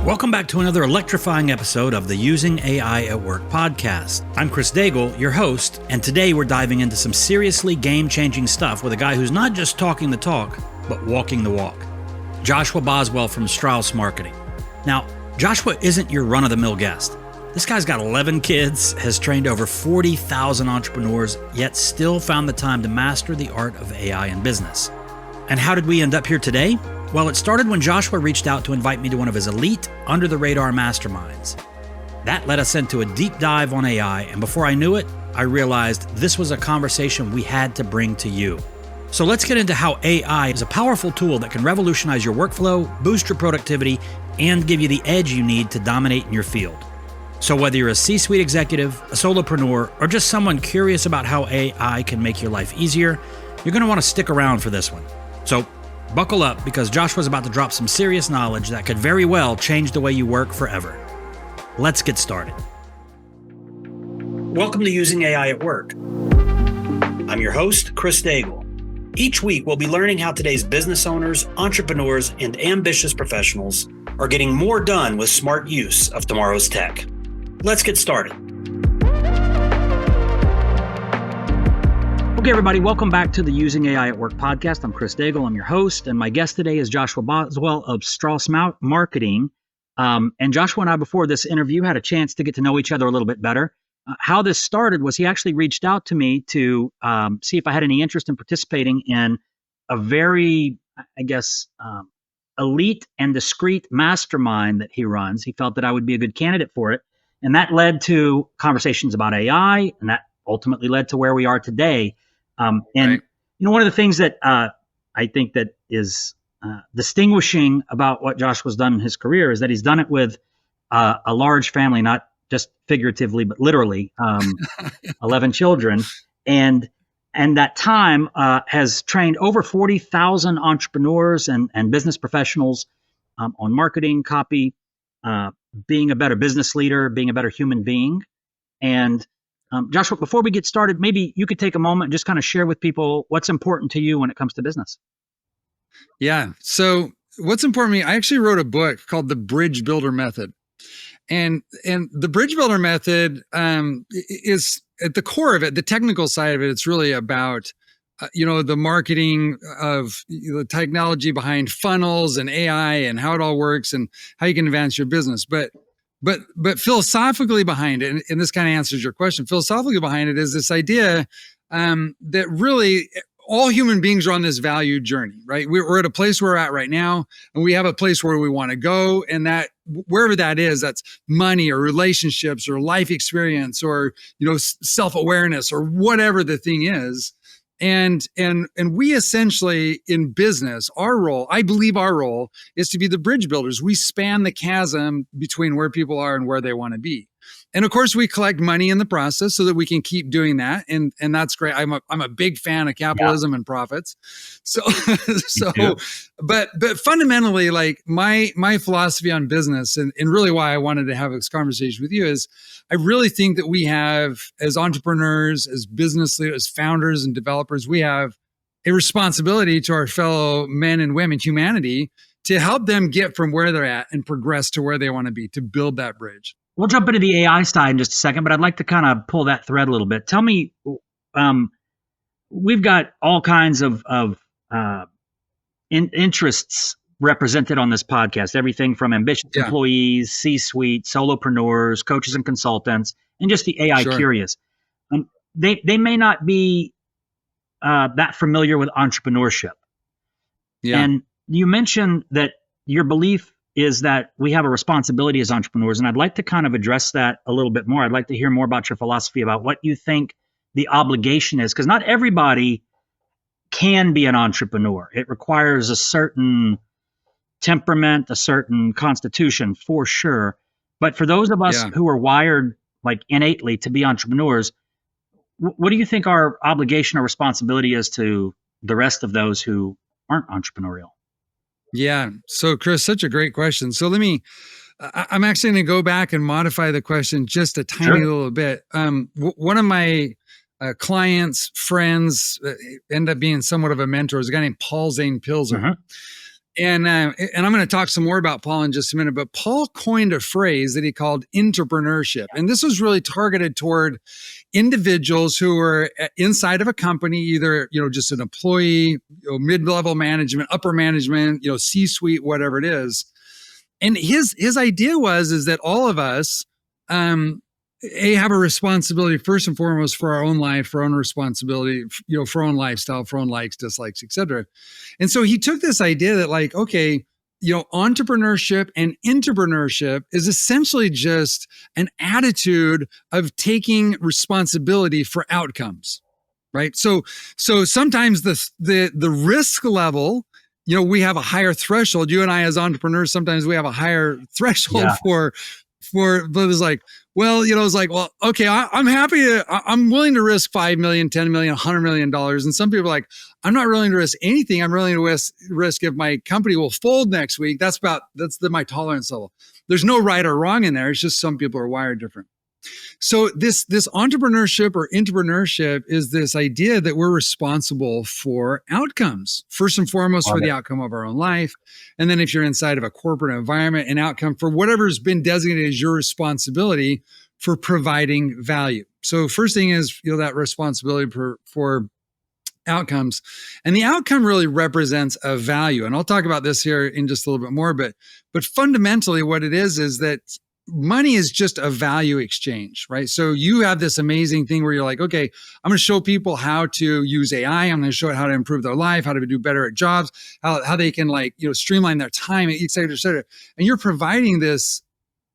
Welcome back to another electrifying episode of the Using AI at Work podcast. I'm Chris Daigle, your host, and today we're diving into some seriously game-changing stuff with a guy who's not just talking the talk, but walking the walk. Joshua Boswell from Strauss Marketing. Now, Joshua isn't your run-of-the-mill guest. This guy's got 11 kids, has trained over 40,000 entrepreneurs, yet still found the time to master the art of AI in business. And how did we end up here today? Well, it started when Joshua reached out to invite me to one of his elite, under-the-radar masterminds. That led us into a deep dive on AI, and before I knew it, I realized this was a conversation we had to bring to you. So let's get into how AI is a powerful tool that can revolutionize your workflow, boost your productivity, and give you the edge you need to dominate in your field. So whether you're a C-suite executive, a solopreneur, or just someone curious about how AI can make your life easier, you're going to want to stick around for this one. So buckle up, because Joshua's about to drop some serious knowledge that could very well change the way you work forever. Let's get started. Welcome to Using AI at Work. I'm your host, Chris Daigle. Each week, we'll be learning how today's business owners, entrepreneurs, and ambitious professionals are getting more done with smart use of tomorrow's tech. Let's get started. Okay, everybody, welcome back to the Using AI at Work podcast. I'm Chris Daigle. I'm your host, and my guest today is Joshua Boswell of Strauss Marketing. And Joshua and I, before this interview, had a chance to get to know each other a little bit better. How this started was he actually reached out to me to see if I had any interest in participating in a very, elite and discreet mastermind that he runs. He felt that I would be a good candidate for it. And that led to conversations about AI, and that ultimately led to where we are today. Right. One of the things that I think that is distinguishing about what Joshua's done in his career is that he's done it with a large family, not just figuratively, but literally, 11 children. And that time has trained over 40,000 entrepreneurs and business professionals on marketing, copy, being a better business leader, being a better human being. And Joshua, before we get started, maybe you could take a moment and just kind of share with people what's important to you when it comes to business. Yeah. So what's important to me, I actually wrote a book called The Bridge Builder Method. And the Bridge Builder Method is at the core of it, the technical side of it, it's really about, the marketing of the technology behind funnels and AI and how it all works and how you can advance your business. But philosophically behind it, and this kind of answers your question, philosophically behind it is this idea that really all human beings are on this value journey, right? We're at a place where we're at right now, and we have a place where we want to go. And that wherever that is, that's money or relationships or life experience or, self-awareness or whatever the thing is. And we essentially in business, I believe our role is to be the bridge builders. We span the chasm between where people are and where they want to be. And of course, we collect money in the process so that we can keep doing that. And that's great. I'm a big fan of capitalism and profits. But fundamentally, like my philosophy on business and really why I wanted to have this conversation with you is I really think that we have, as entrepreneurs, as business leaders, as founders and developers, we have a responsibility to our fellow men and women, humanity, to help them get from where they're at and progress to where they want to be, to build that bridge. We'll jump into the AI side in just a second, but I'd like to kind of pull that thread a little bit. Tell me, we've got all kinds of interests represented on this podcast, everything from ambitious employees, C-suite, solopreneurs, coaches and consultants, and just the AI curious. They may not be that familiar with entrepreneurship. Yeah. And you mentioned that your belief is that we have a responsibility as entrepreneurs, and I'd like to kind of address that a little bit more. I'd like to hear more about your philosophy about what you think the obligation is, because not everybody can be an entrepreneur. It requires a certain temperament, a certain constitution for sure. But for those of us who are wired like innately to be entrepreneurs, what do you think our obligation or responsibility is to the rest of those who aren't entrepreneurial? Yeah. So Chris, such a great question. So I'm actually going to go back and modify the question just a tiny little bit. One of my clients, friends, end up being somewhat of a mentor is a guy named Paul Zane Pilzer. And I'm going to talk some more about Paul in just a minute, but Paul coined a phrase that he called entrepreneurship. And this was really targeted toward individuals who were inside of a company, either, just an employee, mid-level management, upper management, C-suite, whatever it is. And his idea is that all of us, have a responsibility first and foremost for our own life, for our own responsibility, for our own lifestyle, for our own likes, dislikes, etc. And so he took this idea that entrepreneurship and entrepreneurship is essentially just an attitude of taking responsibility for outcomes, right? So sometimes the risk level, we have a higher threshold. You and I as entrepreneurs, sometimes we have a higher threshold but it's like, okay, I'm happy I'm willing to risk 5 million, 10 million, $100 million. And some people are like, I'm not willing to risk anything. I'm willing to risk if my company will fold next week. That's my tolerance level. There's no right or wrong in there. It's just some people are wired different. So this entrepreneurship or entrepreneurship is this idea that we're responsible for outcomes, first and foremost for the outcome of our own life. And then if you're inside of a corporate environment, an outcome for whatever's been designated as your responsibility for providing value. So first thing is, that responsibility for outcomes. And the outcome really represents a value. And I'll talk about this here in just a little bit more, but fundamentally what it is that money is just a value exchange, right? So you have this amazing thing where you're like, okay, I'm going to show people how to use AI. I'm going to show how to improve their life, how to do better at jobs, how they can streamline their time, et cetera, et cetera. And you're providing this,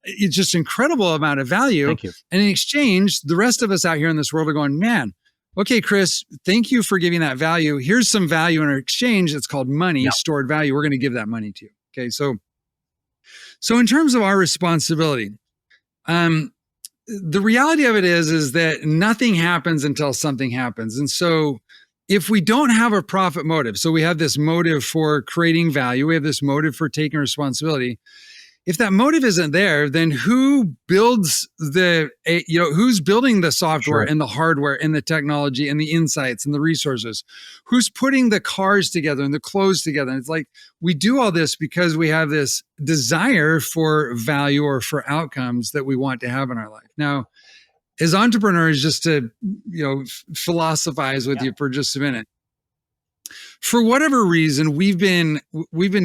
it's just incredible amount of value. Thank you. And in exchange, the rest of us out here in this world are going, man, okay, Chris, thank you for giving that value. Here's some value in our exchange. It's called money, stored value. We're going to give that money to you. Okay, so in terms of our responsibility, the reality of it is that nothing happens until something happens. And so if we don't have a profit motive, so we have this motive for creating value, we have this motive for taking responsibility. If that motive isn't there, then who builds who's building the software and the hardware and the technology and the insights and the resources? Who's putting the cars together and the clothes together? And it's like, we do all this because we have this desire for value or for outcomes that we want to have in our life. Now, as entrepreneurs, just to, philosophize with you for just a minute, for whatever reason, we've been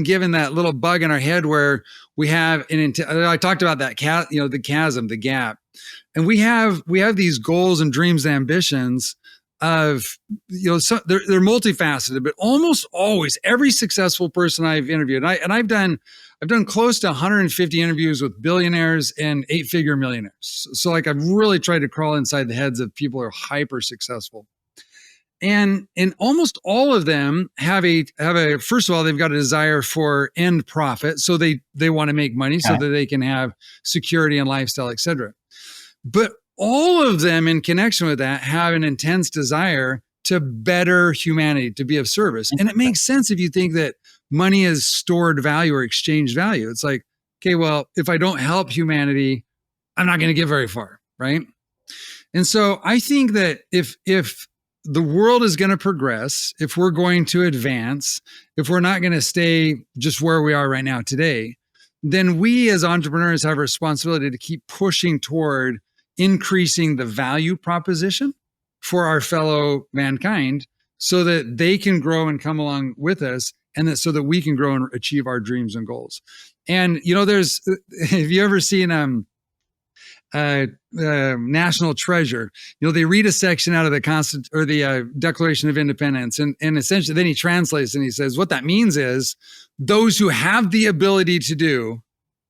given that little bug in our head where we have I talked about that the chasm, the gap, and we have these goals and dreams and ambitions of, so they're multifaceted, but almost always every successful person I've interviewed, and I've done close to 150 interviews with billionaires and 8-figure millionaires. So I've really tried to crawl inside the heads of people who are hyper successful. And almost all of them have a first of all, they've got a desire for end profit. So they want to make money so that they can have security and lifestyle, et cetera. But all of them in connection with that have an intense desire to better humanity, to be of service. And it makes sense if you think that money is stored value or exchange value. It's like, okay, well, if I don't help humanity, I'm not going to get very far, right? And so I think that if the world is going to progress, if we're going to advance, if we're not going to stay just where we are right now today, then we as entrepreneurs have a responsibility to keep pushing toward increasing the value proposition for our fellow mankind so that they can grow and come along with us, and so that we can grow and achieve our dreams and goals. And, have you ever seen National Treasure? They read a section out of the Declaration of Independence, and essentially then he translates and he says, what that means is those who have the ability to do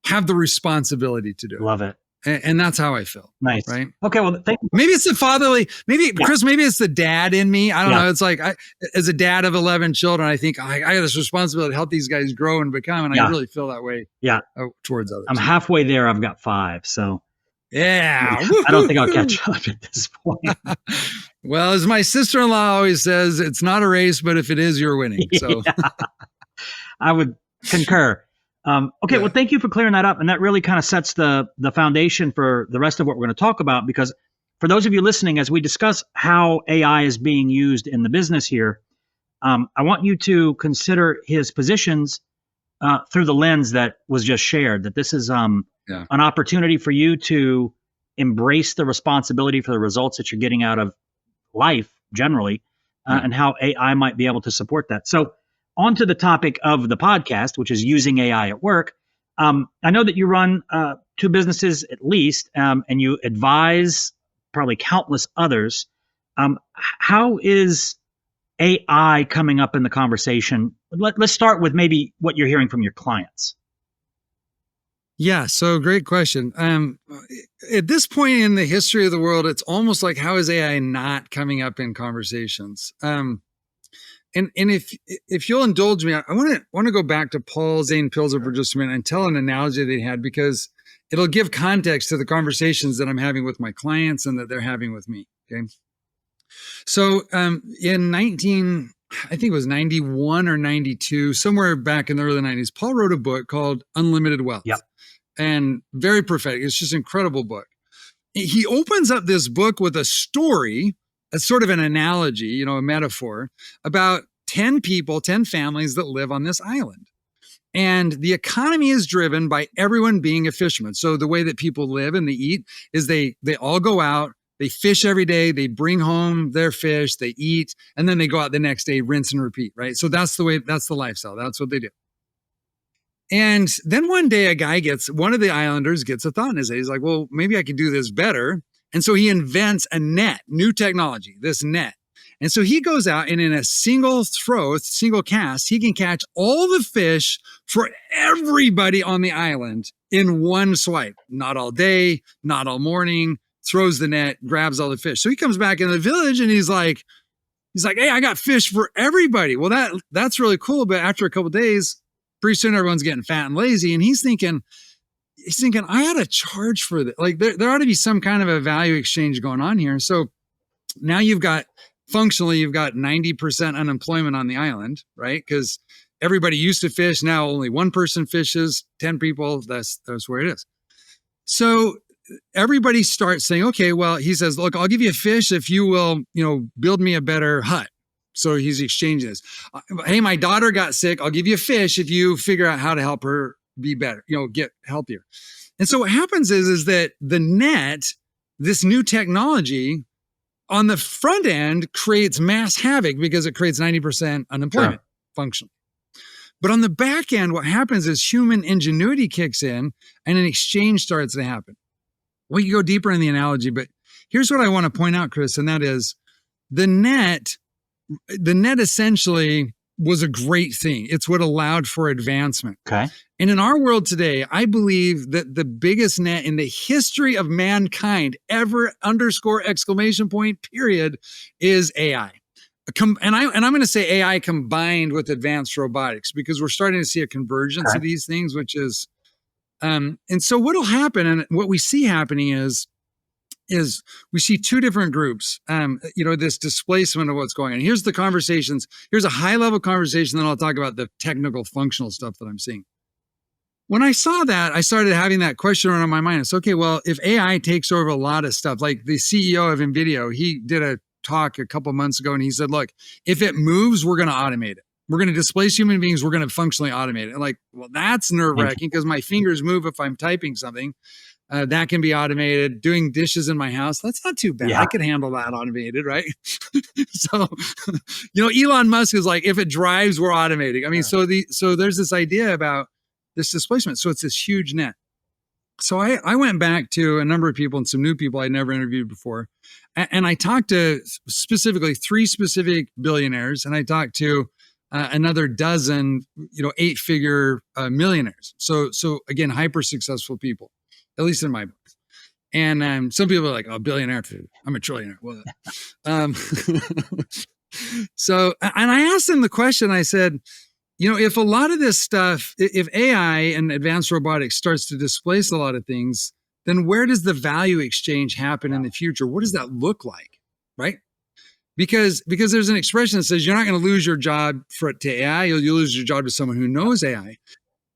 have the responsibility to do. Love it. And that's how I feel. Nice. Right. Okay. Well, thank you. Maybe it's the fatherly, Chris, maybe it's the dad in me. I don't know. It's like, as a dad of 11 children, I think I got this responsibility to help these guys grow and become, and I really feel that way towards others. I'm halfway there. I've got 5. So yeah. I don't think I'll catch up at this point. Well, as my sister-in-law always says, it's not a race, but if it is, you're winning. So I would concur. Okay, well, thank you for clearing that up. And that really kind of sets the foundation for the rest of what we're going to talk about, because for those of you listening, as we discuss how AI is being used in the business here, I want you to consider his positions through the lens that was just shared, that this is Yeah. an opportunity for you to embrace the responsibility for the results that you're getting out of life generally, Yeah. and how AI might be able to support that. So, on to the topic of the podcast, which is using AI at work. I know that you run two businesses at least, and you advise probably countless others. How is AI coming up in the conversation? Let's start with maybe what you're hearing from your clients. Yeah, so great question. At this point in the history of the world, it's almost like, how is AI not coming up in conversations? And if you'll indulge me, I want to go back to Paul Zane Pilzer for just a minute and tell an analogy they had, because it'll give context to the conversations that I'm having with my clients and that they're having with me. Okay. So in I think it was 91 or 92, somewhere back in the early 90s, Paul wrote a book called Unlimited Wealth. Yep. And very prophetic. It's just an incredible book. He opens up this book with a story, a sort of an analogy, a metaphor about 10 people, 10 families that live on this island. And the economy is driven by everyone being a fisherman. So the way that people live and they eat is they all go out, they fish every day, they bring home their fish, they eat, and then they go out the next day, rinse and repeat, right? So that's the lifestyle. That's what they do. And then one day one of the islanders gets a thought in his head. He's like, well, maybe I could do this better. And so he invents a net, new technology, this net. And so he goes out and in a single cast, he can catch all the fish for everybody on the island in one swipe. Not all day, not all morning, throws the net, grabs all the fish. So he comes back in the village and he's like, hey, I got fish for everybody. Well, that's really cool. But after a couple of days, pretty soon everyone's getting fat and lazy. And he's thinking, I ought to charge for this. Like there ought to be some kind of a value exchange going on here. So now functionally, you've got 90% unemployment on the island, right? Because everybody used to fish. Now only one person fishes, 10 people. That's where it is. So everybody starts saying, okay, well, he says, look, I'll give you a fish if you will, build me a better hut. So he's exchanging this. Hey, my daughter got sick. I'll give you a fish if you figure out how to help her be better, get healthier. And so what happens is that the net, this new technology on the front end creates mass havoc because it creates 90% unemployment functionally. But on the back end, what happens is human ingenuity kicks in and an exchange starts to happen. We can go deeper in the analogy, but here's what I want to point out, Chris, and that is the net essentially was a great thing. It's what allowed for advancement. Okay. And in our world today, I believe that the biggest net in the history of mankind ever !period is AI. And I'm going to say AI combined with advanced robotics, because we're starting to see a convergence of these things, which is, and so what'll happen and what we see happening is we see two different groups, this displacement of what's going on. Here's the conversations. Here's a high level conversation. Then I'll talk about the technical functional stuff that I'm seeing. When I saw that, I started having that question around my mind. It's okay, well, if AI takes over a lot of stuff, like the CEO of NVIDIA, he did a talk a couple months ago and he said, look, if it moves, we're going to automate it. We're going to displace human beings. We're going to functionally automate it. And like, well, that's nerve wracking because my fingers move if I'm typing something. That can be automated. Doing dishes in my house, that's not too bad. Yeah. I can handle that automated, right? So, Elon Musk is like, if it drives, we're automating. I mean, so there's this idea about this displacement. So it's this huge net. So I went back to a number of people and some new people I'd never interviewed before. And I talked to specifically 3 specific billionaires, and I talked to another dozen, 8-figure millionaires. So again, hyper successful people, at least in my book. And some people are like, oh, billionaire, I'm a trillionaire. Well, so, and I asked them the question, I said, if a lot of this stuff, if AI and advanced robotics starts to displace a lot of things, then where does the value exchange happen in the future? What does that look like, right? Because there's an expression that says you're not going to lose your job to AI, you'll lose your job to someone who knows AI.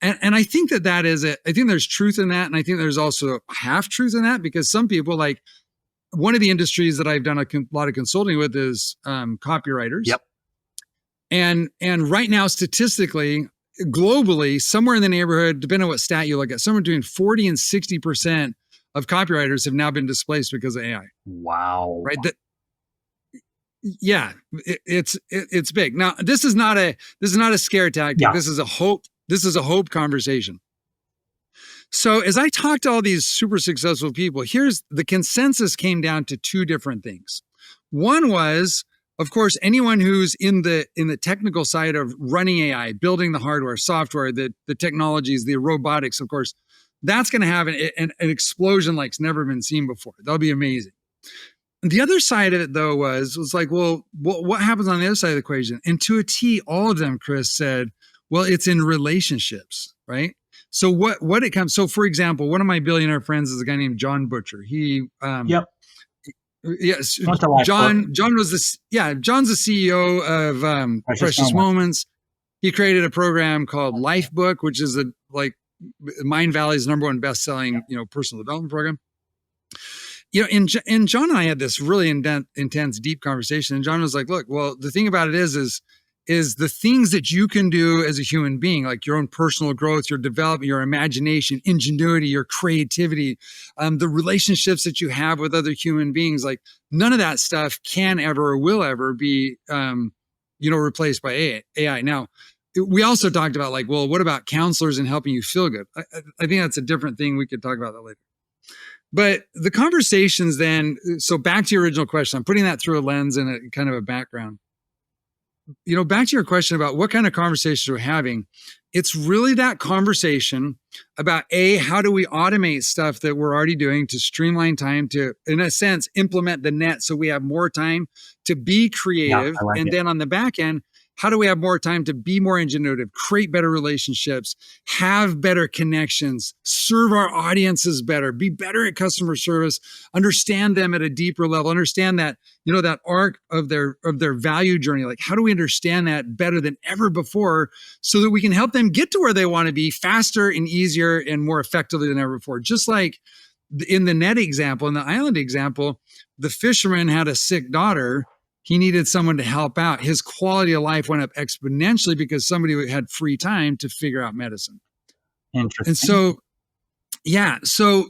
And I think that is it. I think there's truth in that. And I think there's also half truth in that, because some people, like one of the industries that I've done a lot of consulting with is copywriters. Yep. And right now, statistically, globally, somewhere in the neighborhood, depending on what stat you look at, somewhere between 40 and 60% of copywriters have now been displaced because of AI. Wow. Right. It's big. Now, this is not a scare tactic. Yeah. This is a hope conversation. So as I talk to all these super successful people, here's the consensus came down to two different things. One was, of course, anyone who's in the technical side of running AI, building the hardware, software, the technologies, the robotics, of course, that's going to have an explosion like it's never been seen before. That'll be amazing. The other side of it, though, was like, well, what happens on the other side of the equation? And to a T, all of them, Chris, said, well, it's in relationships, right? So what it comes. So, for example, one of my billionaire friends is a guy named John Butcher. He, Yep. Yes, John was this. Yeah, John's the CEO of Precious Moments. He created a program called Lifebook, which is Mind Valley's #1 best-selling, personal development program. And John and I had this really intense, deep conversation. And John was like, look, well, the thing about it is the things that you can do as a human being, like your own personal growth, your development, your imagination, ingenuity, your creativity, the relationships that you have with other human beings, like none of that stuff can ever or will ever be, replaced by AI. Now, we also talked about like, well, what about counselors and helping you feel good? I think that's a different thing. We could talk about that later. But the conversations then, so back to your original question, I'm putting that through a lens and a kind of a background. Back to your question about what kind of conversations we're having, it's really that conversation about how do we automate stuff that we're already doing to streamline time to, in a sense, implement the net so we have more time to be creative. Yeah, then on the back end, how do we have more time to be more ingenuitive, create better relationships, have better connections, serve our audiences better, be better at customer service, understand them at a deeper level, understand that, that arc of their value journey. Like, how do we understand that better than ever before so that we can help them get to where they want to be faster and easier and more effectively than ever before? Just like in the net example, in the island example, the fisherman had a sick daughter. He needed someone to help out. His quality of life went up exponentially because somebody had free time to figure out medicine. Interesting. And so, yeah, so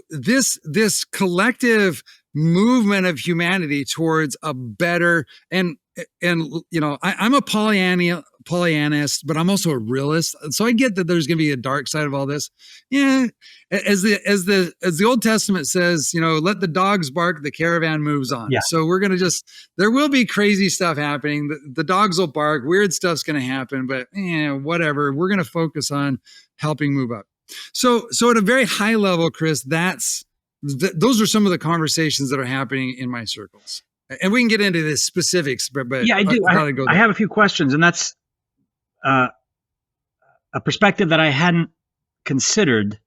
this collective movement of humanity towards a better and I'm a Pollyanist, but I'm also a realist. So I get that there's going to be a dark side of all this. Yeah, as the Old Testament says, let the dogs bark, the caravan moves on. Yeah. So we're going to there will be crazy stuff happening. The dogs will bark, weird stuff's going to happen, but whatever. We're going to focus on helping move up. So at a very high level, Chris, those are some of the conversations that are happening in my circles. And we can get into the specifics, but yeah, I do. I have a few questions, and that's a perspective that I hadn't considered.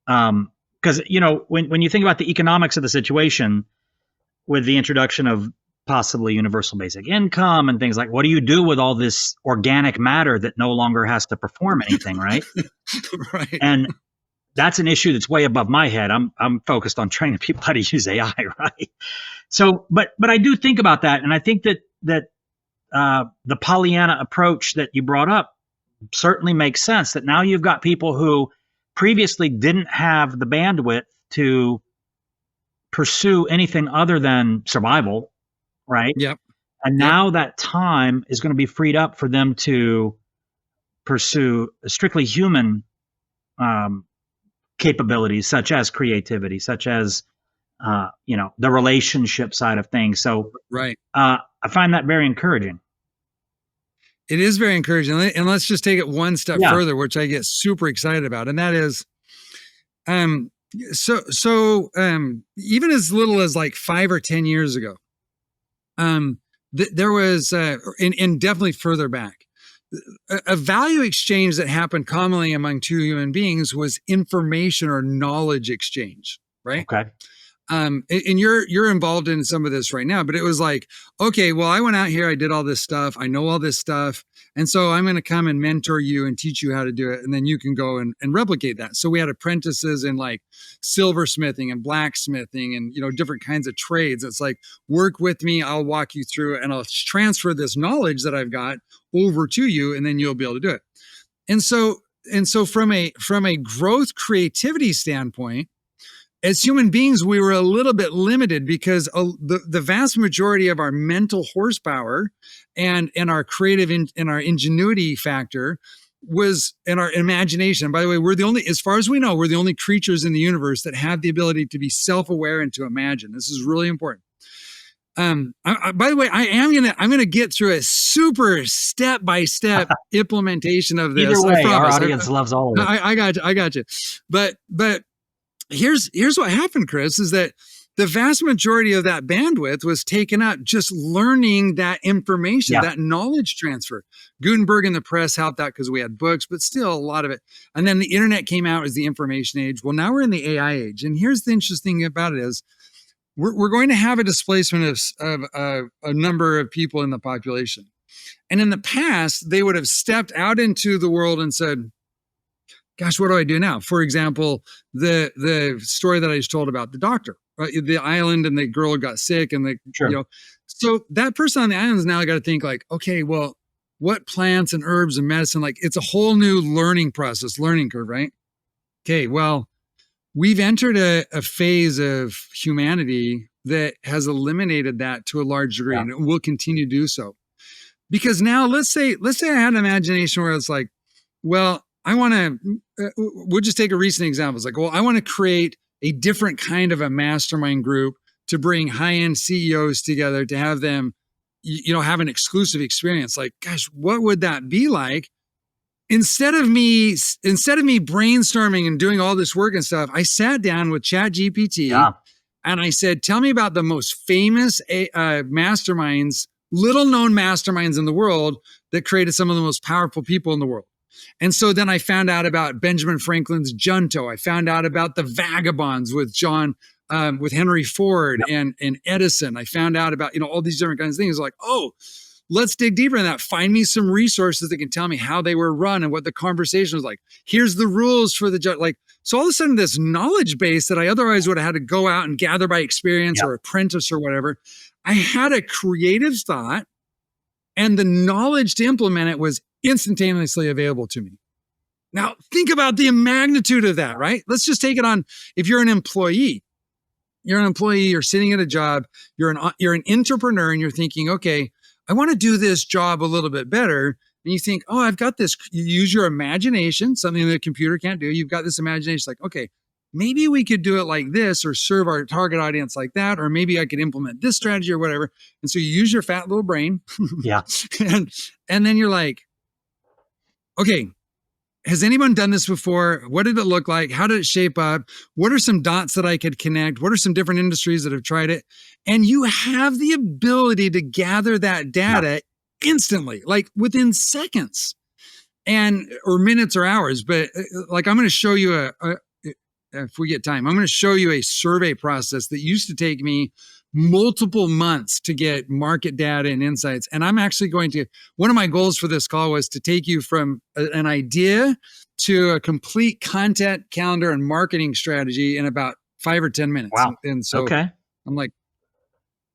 Because when you think about the economics of the situation, with the introduction of possibly universal basic income and things like, what do you do with all this organic matter that no longer has to perform anything, right? Right. And that's an issue that's way above my head. I'm focused on training people how to use AI, right? So, but I do think about that, and I think that the Pollyanna approach that you brought up certainly makes sense. That now you've got people who previously didn't have the bandwidth to pursue anything other than survival, right? Yep. And now that time is going to be freed up for them to pursue strictly human capabilities, such as creativity, such as the relationship side of things. So right. I find that very encouraging. It is very encouraging. And let's just take it one step further, which I get super excited about. And that is, even as little as like 5 or 10 years ago, there was, and definitely further back, a value exchange that happened commonly among two human beings was information or knowledge exchange, right? Okay. And you're involved in some of this right now, but it was like, okay, well, I went out here, I did all this stuff, I know all this stuff, and so I'm going to come and mentor you and teach you how to do it, and then you can go and replicate that. So we had apprentices in like silversmithing and blacksmithing and different kinds of trades. It's like, work with me, I'll walk you through it, and I'll transfer this knowledge that I've got over to you, and then you'll be able to do it. And so from a growth creativity standpoint, as human beings, we were a little bit limited because the vast majority of our mental horsepower and our creative and our ingenuity factor was in our imagination. By the way, we're the only, as far as we know, we're the only creatures in the universe that have the ability to be self-aware and to imagine. This is really important. By the way, I'm gonna get through a super step-by-step implementation of this. Either way, our audience loves all of it. I got you. But here's what happened, Chris, is that the vast majority of that bandwidth was taken up just learning that information, that knowledge transfer. Gutenberg and the press helped out because we had books, but still a lot of it. And then the internet came out as the information age. Well, now we're in the AI age. And here's the interesting thing about it is we're going to have a displacement of a number of people in the population. And in the past, they would have stepped out into the world and said, gosh, what do I do now? For example, the story that I just told about the doctor, right? The island, and the girl got sick, and so that person on the island has now got to think like, okay, well, what plants and herbs and medicine, like it's a whole new learning process, learning curve, right? Okay, well, we've entered a phase of humanity that has eliminated that to a large degree, and it will continue to do so. Because now let's say I had an imagination where it's like, well, I want to, we'll just take a recent example. It's like, well, I want to create a different kind of a mastermind group to bring high-end CEOs together to have them, have an exclusive experience. Like, gosh, what would that be like? Instead of me brainstorming and doing all this work and stuff, I sat down with ChatGPT and I said, tell me about the most famous masterminds, little known masterminds in the world that created some of the most powerful people in the world. And so then I found out about Benjamin Franklin's Junto. I found out about the Vagabonds with with Henry Ford and Edison. I found out about, all these different kinds of things. Like, oh, let's dig deeper in that. Find me some resources that can tell me how they were run and what the conversation was like. Here's the rules for the judge. Like, so all of a sudden this knowledge base that I otherwise would have had to go out and gather by experience or apprentice or whatever, I had a creative thought, and the knowledge to implement it was instantaneously available to me. Now, think about the magnitude of that, right? Let's just take it on. If you're an employee, you're sitting at a job, you're an entrepreneur, and you're thinking, okay, I want to do this job a little bit better. And you think, oh, I've got this. You use your imagination, something that a computer can't do. You've got this imagination, like, okay, maybe we could do it like this, or serve our target audience like that, or maybe I could implement this strategy or whatever. And so you use your fat little brain. and then you're like, okay, has anyone done this before? What did it look like? How did it shape up? What are some dots that I could connect? What are some different industries that have tried it? And you have the ability to gather that data instantly, like within seconds or minutes or hours. But like, I'm going to show you if we get time, I'm going to show you a survey process that used to take me multiple months to get market data and insights. And I'm actually one of my goals for this call was to take you from an idea to a complete content calendar and marketing strategy in about 5 or 10 minutes. Wow. And so I'm like,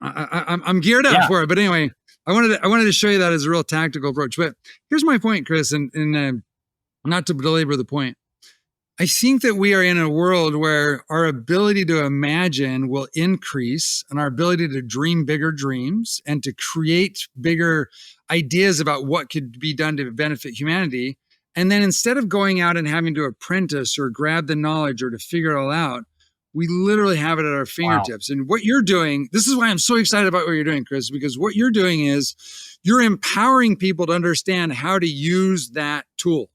I'm geared up for it. But anyway, I wanted to show you that as a real tactical approach. But here's my point, Chris, and not to belabor the point. I think that we are in a world where our ability to imagine will increase, and our ability to dream bigger dreams and to create bigger ideas about what could be done to benefit humanity. And then instead of going out and having to apprentice or grab the knowledge or to figure it all out, we literally have it at our fingertips. Wow. And what you're doing, this is why I'm so excited about what you're doing, Chris, because what you're doing is you're empowering people to understand how to use that tool.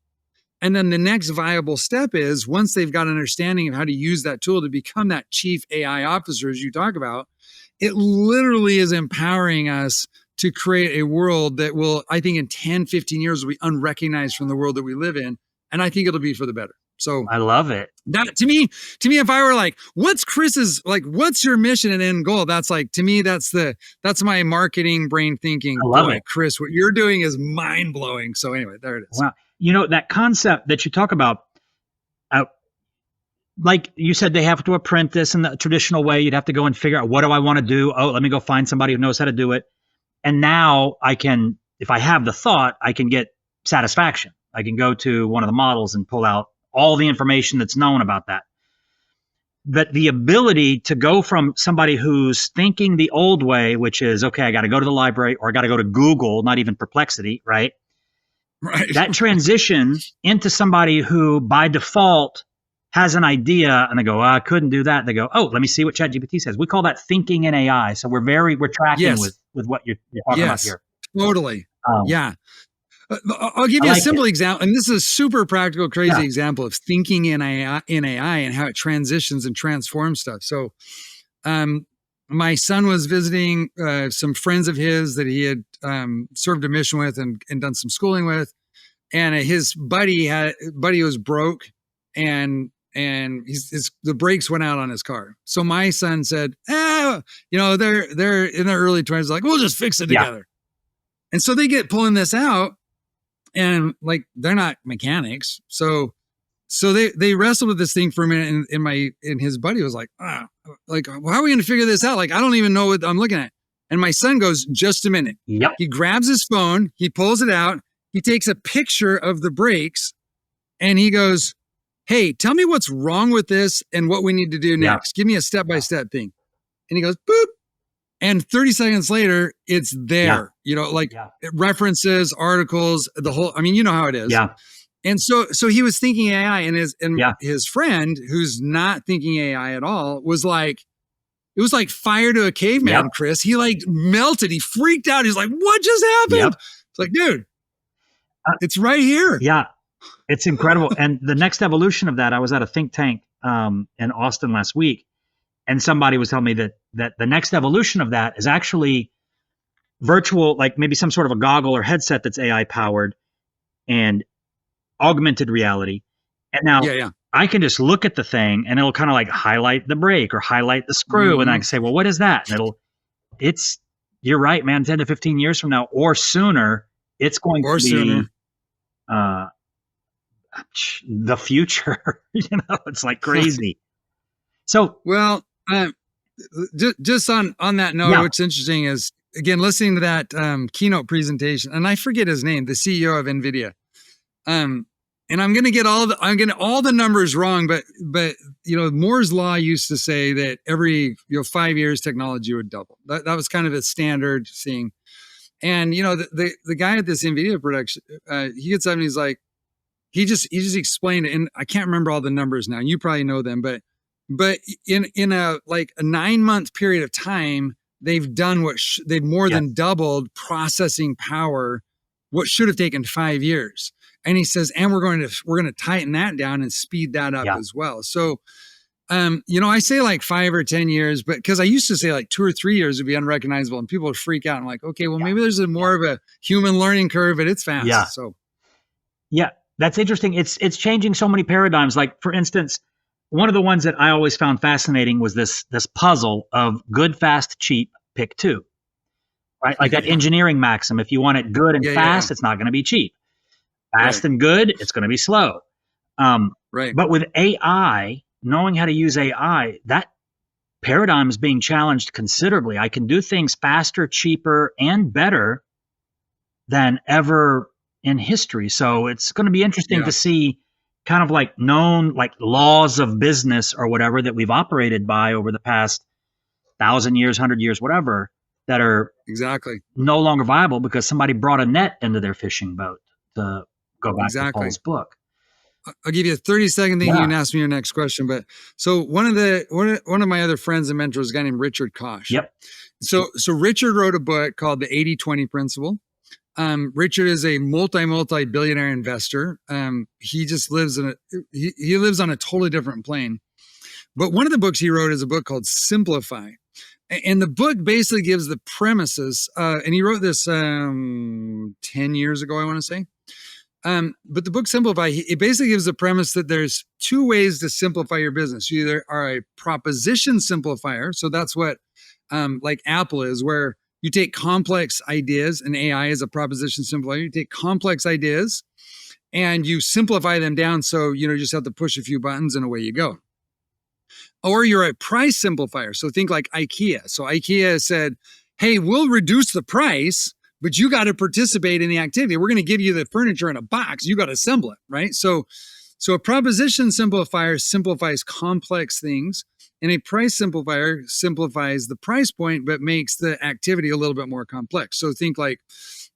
And then the next viable step is, once they've got an understanding of how to use that tool to become that chief AI officer, as you talk about, it literally is empowering us to create a world that will, I think in 10, 15 years, will be unrecognized from the world that we live in. And I think it'll be for the better. So I love it. that to me, if I were like, what's your mission and end goal? That's like, to me, that's my marketing brain thinking. I love Boy, it. Chris, what you're doing is mind blowing. So anyway, there it is. Wow. You know, that concept that you talk about, like you said, they have to apprentice in the traditional way. You'd have to go and figure out, what do I want to do? Oh, let me go find somebody who knows how to do it. And now I can, if I have the thought, I can get satisfaction. I can go to one of the models and pull out all the information that's known about that. But the ability to go from somebody who's thinking the old way, which is, okay, I got to go to the library, or I got to go to Google, not even Perplexity, right? Right. That transition into somebody who by default has an idea and they go, I couldn't do that. They go, oh, let me see what ChatGPT says. We call that thinking in AI. So we're tracking Yes. with what you're talking about here. Totally. Yeah. I'll give you a simple example, and this is a super practical, crazy example of thinking in AI and how it transitions and transforms stuff. So, my son was visiting some friends of his that he had served a mission with and done some schooling with, and his buddy was broke, and the brakes went out on his car. So my son said, they're in their early 20s, like, we'll just fix it together. And so they get pulling this out. And like, they're not mechanics. So they wrestled with this thing for a minute, and his buddy was like, like, how are we going to figure this out? Like, I don't even know what I'm looking at. And my son goes, just a minute. Yep. He grabs his phone, he pulls it out, he takes a picture of the brakes, and he goes, hey, tell me what's wrong with this and what we need to do next. Give me a step-by-step thing. And he goes, boop. And 30 seconds later, it's there, it references, articles, the whole, you know how it is. Yeah. And so he was thinking AI, and his friend, who's not thinking AI at all, was like, it was like fire to a caveman, Chris. He like melted. He freaked out. He's like, what just happened? It's like, dude, it's right here. Yeah. It's incredible. And the next evolution of that, I was at a think tank in Austin last week, and somebody was telling me that the next evolution of that is actually virtual, like maybe some sort of a goggle or headset that's AI powered and augmented reality. And now I can just look at the thing and it'll kind of like highlight the brake or highlight the screw. And I can say, well, what is that? And you're right, man, 10 to 15 years from now or sooner, it's going to be the future. It's like crazy. So, well, just on that note, what's interesting is, again, listening to that keynote presentation, and I forget his name, the CEO of NVIDIA. And I'm going to get all the numbers wrong, but Moore's law used to say that every 5 years technology would double. That was kind of a standard thing. And the guy at this NVIDIA production, he gets up and he's like, he just explained it, and I can't remember all the numbers now. You probably know them, but in a 9-month period of time, they've done they've more than doubled processing power, what should have taken 5 years. And he says, and we're going to tighten that down and speed that up as well. So, I say like 5 or 10 years, but because I used to say like 2 or 3 years would be unrecognizable, and people would freak out. I'm like, okay, well, maybe there's more of a human learning curve, but it's fast. Yeah. So, that's interesting. It's changing so many paradigms. Like, for instance, one of the ones that I always found fascinating was this puzzle of good, fast, cheap, pick two. Right? Like that engineering maxim. If you want it good and fast, it's not going to be cheap. Fast and good, it's going to be slow. But with AI, knowing how to use AI, that paradigm is being challenged considerably. I can do things faster, cheaper, and better than ever in history. So it's going to be interesting to see kind of like known like laws of business or whatever that we've operated by over the past 1,000 years, 100 years, whatever, that are no longer viable because somebody brought a net into their fishing boat, to go back to Paul's book. I'll give you a 30-second thing. You can ask me your next question. But so one of my other friends and mentors, a guy named Richard Koch. Yep. So Richard wrote a book called The 80-20 Principle. Richard is a multi-billionaire investor. He just lives he lives on a totally different plane. But one of the books he wrote is a book called Simplify. And the book basically gives the premises, and he wrote this 10 years ago, I want to say. But the book Simplify, it basically gives the premise that there's two ways to simplify your business. You either are a proposition simplifier. So that's what like Apple is, where you take complex ideas, and AI is a proposition simplifier. You take complex ideas and you simplify them down. So, you just have to push a few buttons and away you go. Or you're a price simplifier. So think like IKEA. So IKEA said, hey, we'll reduce the price, but you got to participate in the activity. We're going to give you the furniture in a box. You got to assemble it, right? So a proposition simplifier simplifies complex things, and a price simplifier simplifies the price point, but makes the activity a little bit more complex. So think like,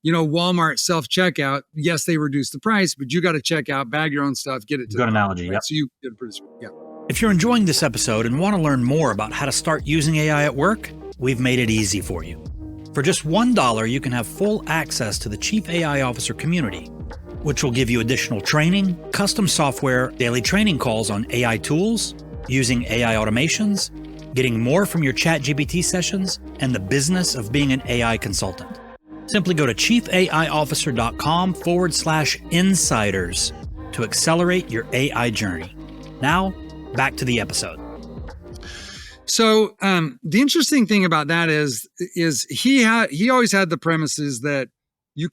Walmart self-checkout. Yes, they reduce the price, but you got to check out, bag your own stuff, get it to Good analogy, right? yep. So you get a yeah. If you're enjoying this episode and want to learn more about how to start using AI at work, we've made it easy for you. For just $1, you can have full access to the Chief AI Officer community, which will give you additional training, custom software, daily training calls on AI tools, using AI automations, getting more from your ChatGPT sessions, and the business of being an AI consultant. Simply go to chiefaiofficer.com/insiders to accelerate your AI journey. Now, back to the episode. So the interesting thing about that is he always had the premises that you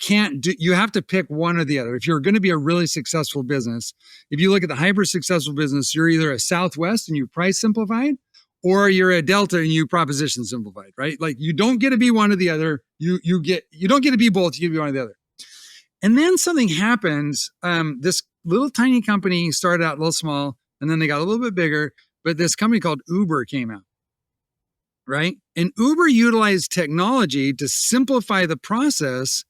have to pick one or the other. If you're going to be a really successful business, if you look at the hyper successful business, you're either a Southwest and you price simplified, or you're a Delta and you proposition simplified, right? Like you don't get to be one or the other. You don't get to be both. You get to be one or the other. And then something happens. This little tiny company started out a little small, and then they got a little bit bigger. But this company called Uber came out, right? And Uber utilized technology to simplify the process,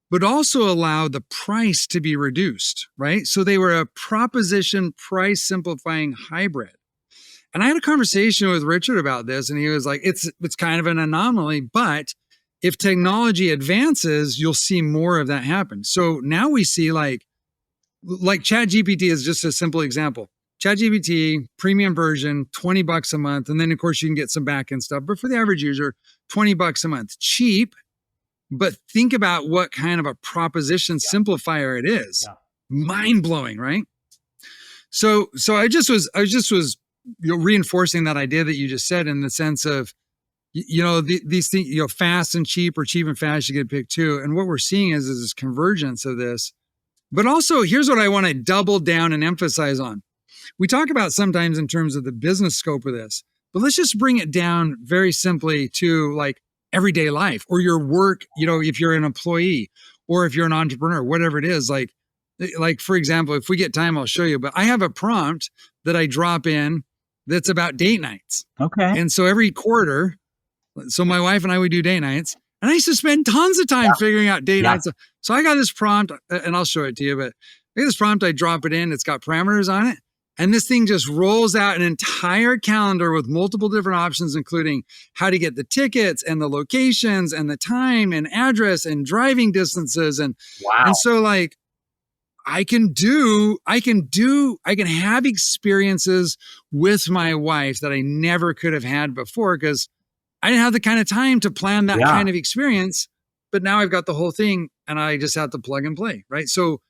but also allow the price to be reduced, right? So they were a proposition price simplifying hybrid. And I had a conversation with Richard about this, and he was like, it's kind of an anomaly, but if technology advances, you'll see more of that happen. So now we see like ChatGPT is just a simple example. ChatGPT, premium version, $20 a month. And then of course you can get some back-end stuff, but for the average user, $20 a month. Cheap, but think about what kind of a proposition simplifier it is. Yeah. Mind-blowing, right? So I just was reinforcing that idea that you just said, in the sense of, these things, fast and cheap, or cheap and fast, you get picked too. And what we're seeing is this convergence of this. But also, here's what I want to double down and emphasize on. We talk about sometimes in terms of the business scope of this, but let's just bring it down very simply to like everyday life, or your work, if you're an employee or if you're an entrepreneur, whatever it is. Like for example, if we get time, I'll show you, but I have a prompt that I drop in that's about date nights. Okay. And so every quarter, so my wife and I would do date nights, and I used to spend tons of time figuring out date nights. So I got this prompt, and I'll show it to you, but I got this prompt, I drop it in, it's got parameters on it. And this thing just rolls out an entire calendar with multiple different options, including how to get the tickets and the locations and the time and address and driving distances. And, and so like, I can have experiences with my wife that I never could have had before, because I didn't have the kind of time to plan that kind of experience. But now I've got the whole thing, and I just have to plug and play, right? So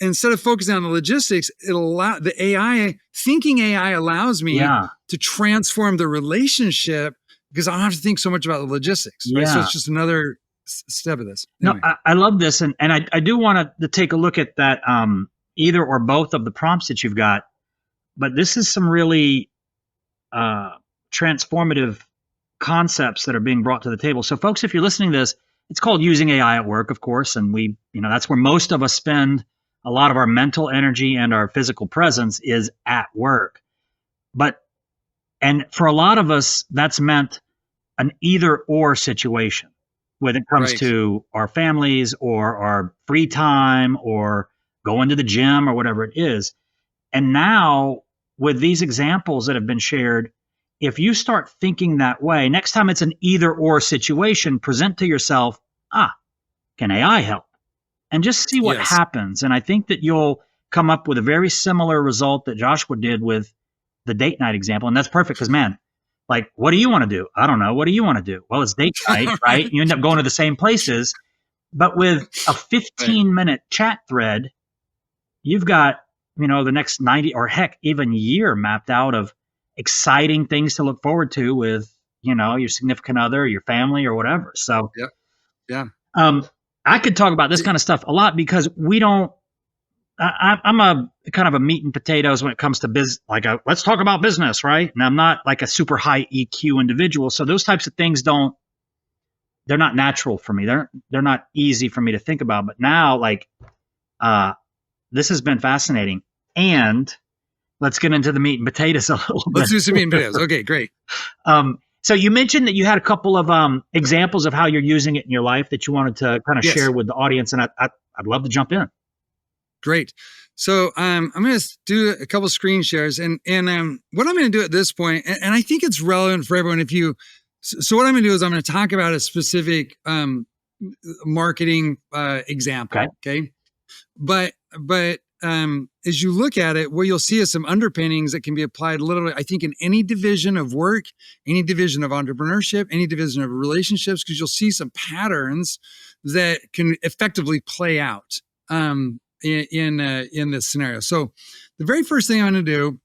instead of focusing on the logistics, thinking AI allows me to transform the relationship, because I don't have to think so much about the logistics, right? So it's just another step of this. Anyway. No, I love this. And I do want to take a look at that, either or both of the prompts that you've got, but this is some really transformative concepts that are being brought to the table. So folks, if you're listening to this, it's called Using AI at Work, of course. And that's where most of us spend a lot of our mental energy and our physical presence is at work. And for a lot of us, that's meant an either or situation when it comes to our families or our free time or going to the gym or whatever it is. And now with these examples that have been shared, if you start thinking that way, next time it's an either or situation, present to yourself, can AI help? And just see what happens. And I think that you'll come up with a very similar result that Joshua did with the date night example. And that's perfect because, man, like, what do you want to do? I don't know. What do you want to do? Well, it's date night, right? You end up going to the same places. But with a 15-minute chat thread, you've got, the next 90 or heck, even year mapped out of exciting things to look forward to with, your significant other, your family, or whatever. So, Yeah. Yeah. I could talk about this kind of stuff a lot because we don't. I'm a kind of a meat and potatoes when it comes to business. Like, let's talk about business, right? And I'm not like a super high EQ individual, so those types of things don't. They're not natural for me. They're not easy for me to think about. But now, like, this has been fascinating, and let's get into the meat and potatoes a little bit. Let's do some meat and potatoes. Okay, great. So you mentioned that you had a couple of examples of how you're using it in your life that you wanted to kind of share with the audience, and I'd love to jump in. Great. So I'm going to do a couple screen shares, and what I'm going to do at this point, and I think it's relevant for everyone. So what I'm going to do is I'm going to talk about a specific marketing example. Okay. But as you look at it, what you'll see is some underpinnings that can be applied literally, I think, in any division of work, any division of entrepreneurship, any division of relationships, because you'll see some patterns that can effectively play out in this scenario. So the very first thing I'm going to do,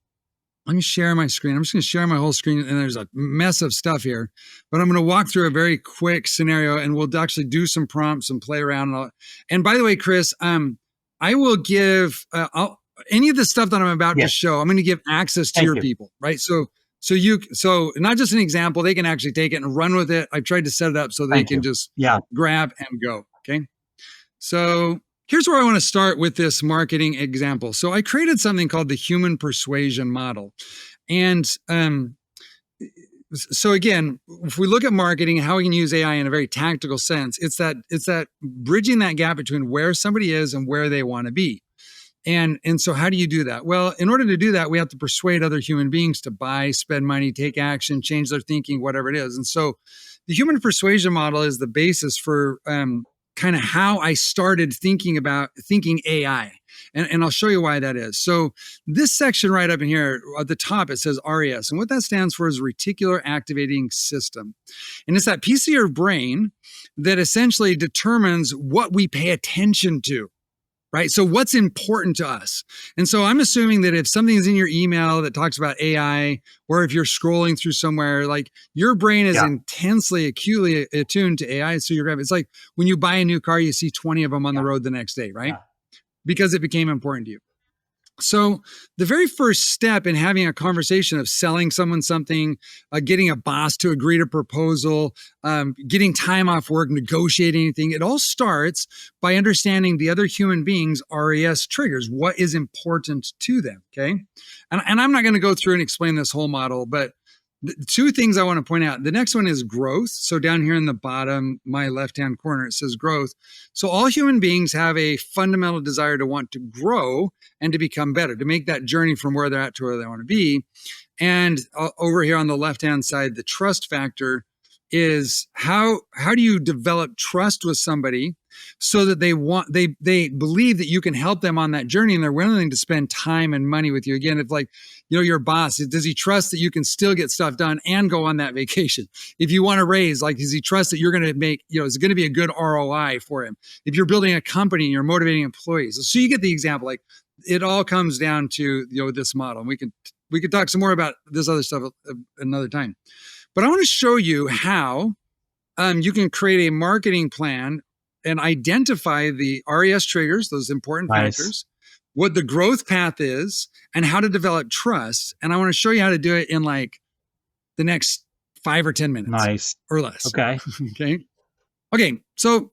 let me share my screen. I'm just going to share my whole screen, and there's a mess of stuff here, but I'm going to walk through a very quick scenario, and we'll actually do some prompts and play around. And by the way, Chris, I will give any of the stuff that I'm about to show. I'm going to give access to your people, right? So not just an example, they can actually take it and run with it. I've tried to set it up so they can just grab and go. Okay. So here's where I want to start with this marketing example. So I created something called the human persuasion model. And so again, if we look at marketing and how we can use AI in a very tactical sense, it's that bridging that gap between where somebody is and where they want to be. And so how do you do that? Well, in order to do that, we have to persuade other human beings to buy, spend money, take action, change their thinking, whatever it is. And so the human persuasion model is the basis for kind of how I started thinking AI. And I'll show you why that is. So this section right up in here at the top, it says RAS. And what that stands for is reticular activating system. And it's that piece of your brain that essentially determines what we pay attention to. Right? So what's important to us? And so I'm assuming that if something's in your email that talks about AI, or if you're scrolling through somewhere, like your brain is intensely, acutely attuned to AI. So it's like when you buy a new car, you see 20 of them on the road the next day, right? Because it became important to you. So the very first step in having a conversation of selling someone something, getting a boss to agree to a proposal, getting time off work, negotiating anything, it all starts by understanding the other human being's RAS triggers, what is important to them, okay? And I'm not going to go through and explain this whole model, but the two things I want to point out. The next one is growth. So down here in the bottom, my left-hand corner, it says growth. So all human beings have a fundamental desire to want to grow and to become better, to make that journey from where they're at to where they want to be. And over here on the left-hand side, the trust factor is how do you develop trust with somebody so that they believe that you can help them on that journey and they're willing to spend time and money with you. Again, if your boss, does he trust that you can still get stuff done and go on that vacation? If you want to raise, does he trust that you're going to make, is it going to be a good ROI for him? If you're building a company and you're motivating employees. So you get the example, it all comes down to, this model. And we could talk some more about this other stuff another time. But I want to show you how you can create a marketing plan and identify the RAS triggers, those important factors, what the growth path is, and how to develop trust. And I want to show you how to do it in the next 5 or 10 minutes or less. Okay. Okay. So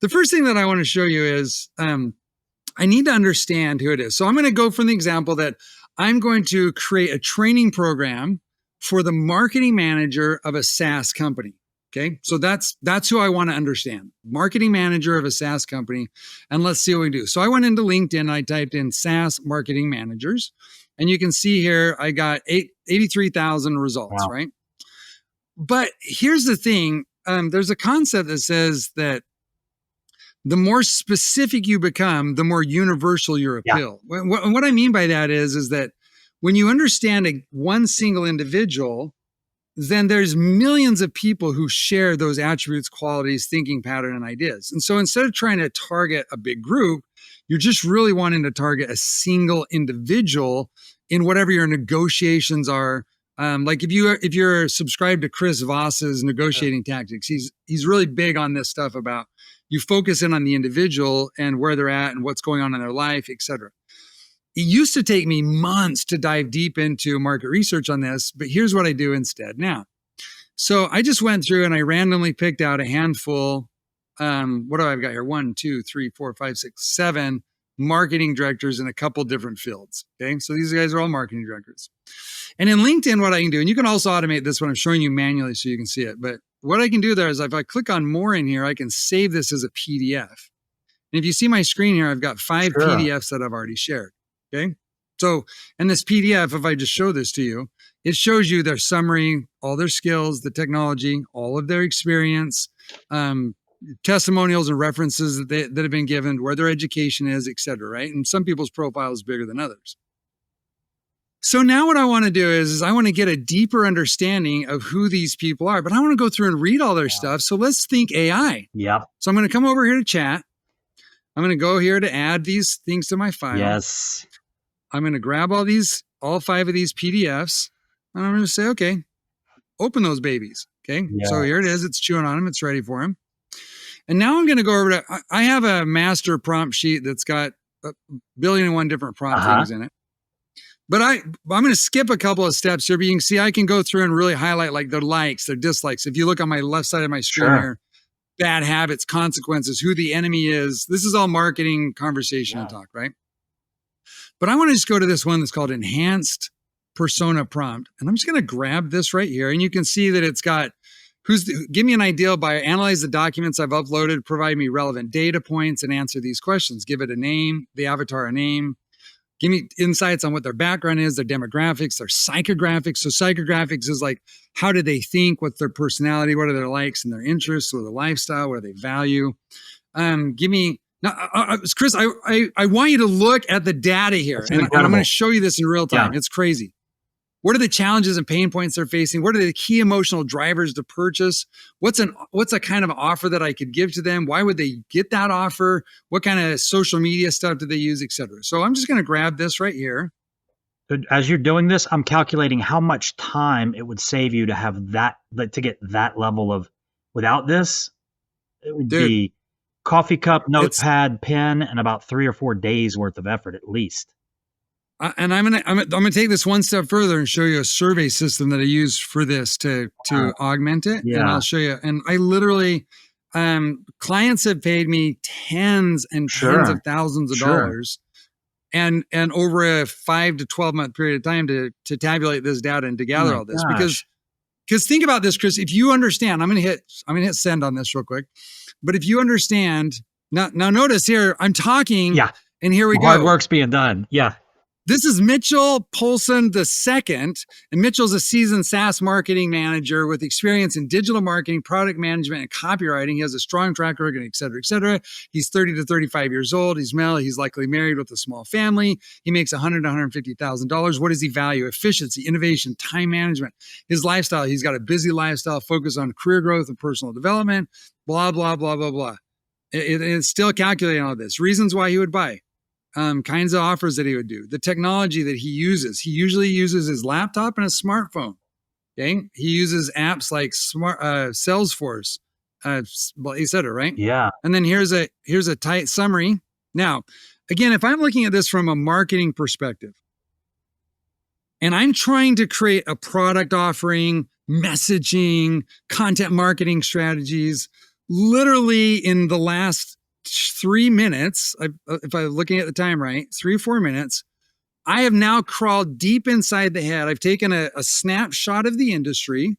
the first thing that I want to show you is I need to understand who it is. So I'm going to go from the example that I'm going to create a training program for the marketing manager of a SaaS company. Okay. So that's who I want to understand. Marketing manager of a SaaS company. And let's see what we do. So I went into LinkedIn and I typed in SaaS marketing managers. And you can see here, I got 83,000 results, right? But here's the thing. There's a concept that says that the more specific you become, the more universal your appeal. What I mean by that is that when you understand one single individual, then there's millions of people who share those attributes, qualities, thinking pattern, and ideas. And so instead of trying to target a big group, You're just really wanting to target a single individual in whatever your negotiations are. Like if you're subscribed to Chris Voss's negotiating tactics, he's really big on this stuff about you focus in on the individual and where they're at and what's going on in their life, et cetera. It used to take me months to dive deep into market research on this, but here's what I do instead now. So I just went through and I randomly picked out a handful. What do I've got here? 1, 2, 3, 4, 5, 6, 7 marketing directors in a couple different fields. Okay. So these guys are all marketing directors. And in LinkedIn, what I can do, and you can also automate this when I'm showing you manually so you can see it. But what I can do there is if I click on more in here, I can save this as a PDF. And if you see my screen here, I've got 5 PDFs that I've already shared. Okay. So, and this PDF, if I just show this to you, it shows you their summary, all their skills, the technology, all of their experience, testimonials and references that have been given, where their education is, et cetera, right? And some people's profile is bigger than others. So now what I want to do is I want to get a deeper understanding of who these people are, but I want to go through and read all their stuff. So let's think AI. Yep. So I'm going to come over here to chat. I'm going to go here to add these things to my file. Yes. I'm going to grab all 5 of these PDFs, and I'm going to say, okay, open those babies. Okay. Yes. So here it is. It's chewing on them. It's ready for him. And now I'm going to go over to, I have a master prompt sheet that's got 1,000,000,001 different prompt things in it. But I'm going to skip a couple of steps here, but you can see I can go through and really highlight like their likes, their dislikes. If you look on my left side of my screen here, bad habits, consequences, who the enemy is. This is all marketing conversation and talk, right? But I want to just go to this one that's called enhanced persona prompt. And I'm just going to grab this right here. And you can see that it's got give me an idea by analyze the documents I've uploaded, provide me relevant data points and answer these questions. Give it a name, the avatar a name. Give me insights on what their background is, their demographics, their psychographics. So psychographics is like, how do they think? What's their personality? What are their likes and their interests? What are their lifestyle? What do they value? Give me, now, Chris, I want you to look at the data here. And I'm going to show you this in real time. Yeah. It's crazy. What are the challenges and pain points they're facing? What are the key emotional drivers to purchase? What's a kind of offer that I could give to them? Why would they get that offer? What kind of social media stuff do they use, et cetera? So I'm just going to grab this right here. As you're doing this, I'm calculating how much time it would save you to have to get that level of, without this, it would be coffee cup, notepad, pen, and about 3 or 4 days worth of effort at least. And I'm gonna take this one step further and show you a survey system that I use for this to augment it. Yeah. And I'll show you. And I literally, clients have paid me tens and tens of thousands of dollars, and over a 5 to 12 month period of time to tabulate this data and to gather all this. Because think about this, Chris. If you understand, I'm gonna hit send on this real quick. But if you understand now, notice here I'm talking. Yeah. And here we go. Hard work's being done. Yeah. This is Mitchell Polson II, and Mitchell's a seasoned SaaS marketing manager with experience in digital marketing, product management, and copywriting. He has a strong track record, et cetera, et cetera. He's 30 to 35 years old. He's male. He's likely married with a small family. He makes $100,000 to $150,000. What does he value? Efficiency, innovation, time management. His lifestyle, he's got a busy lifestyle, focused on career growth and personal development, blah, blah, blah, blah, blah. It's still calculating all this. Reasons why he would buy. Kinds of offers that he would do, the technology that he uses. He usually uses his laptop and a smartphone. Okay. He uses apps like Salesforce, et cetera, right? Yeah. And then here's a tight summary. Now, again, if I'm looking at this from a marketing perspective and I'm trying to create a product offering, messaging, content marketing strategies, literally in the last 3 minutes, if I'm looking at the time right, 3 or 4 minutes, I have now crawled deep inside the head. I've taken a snapshot of the industry.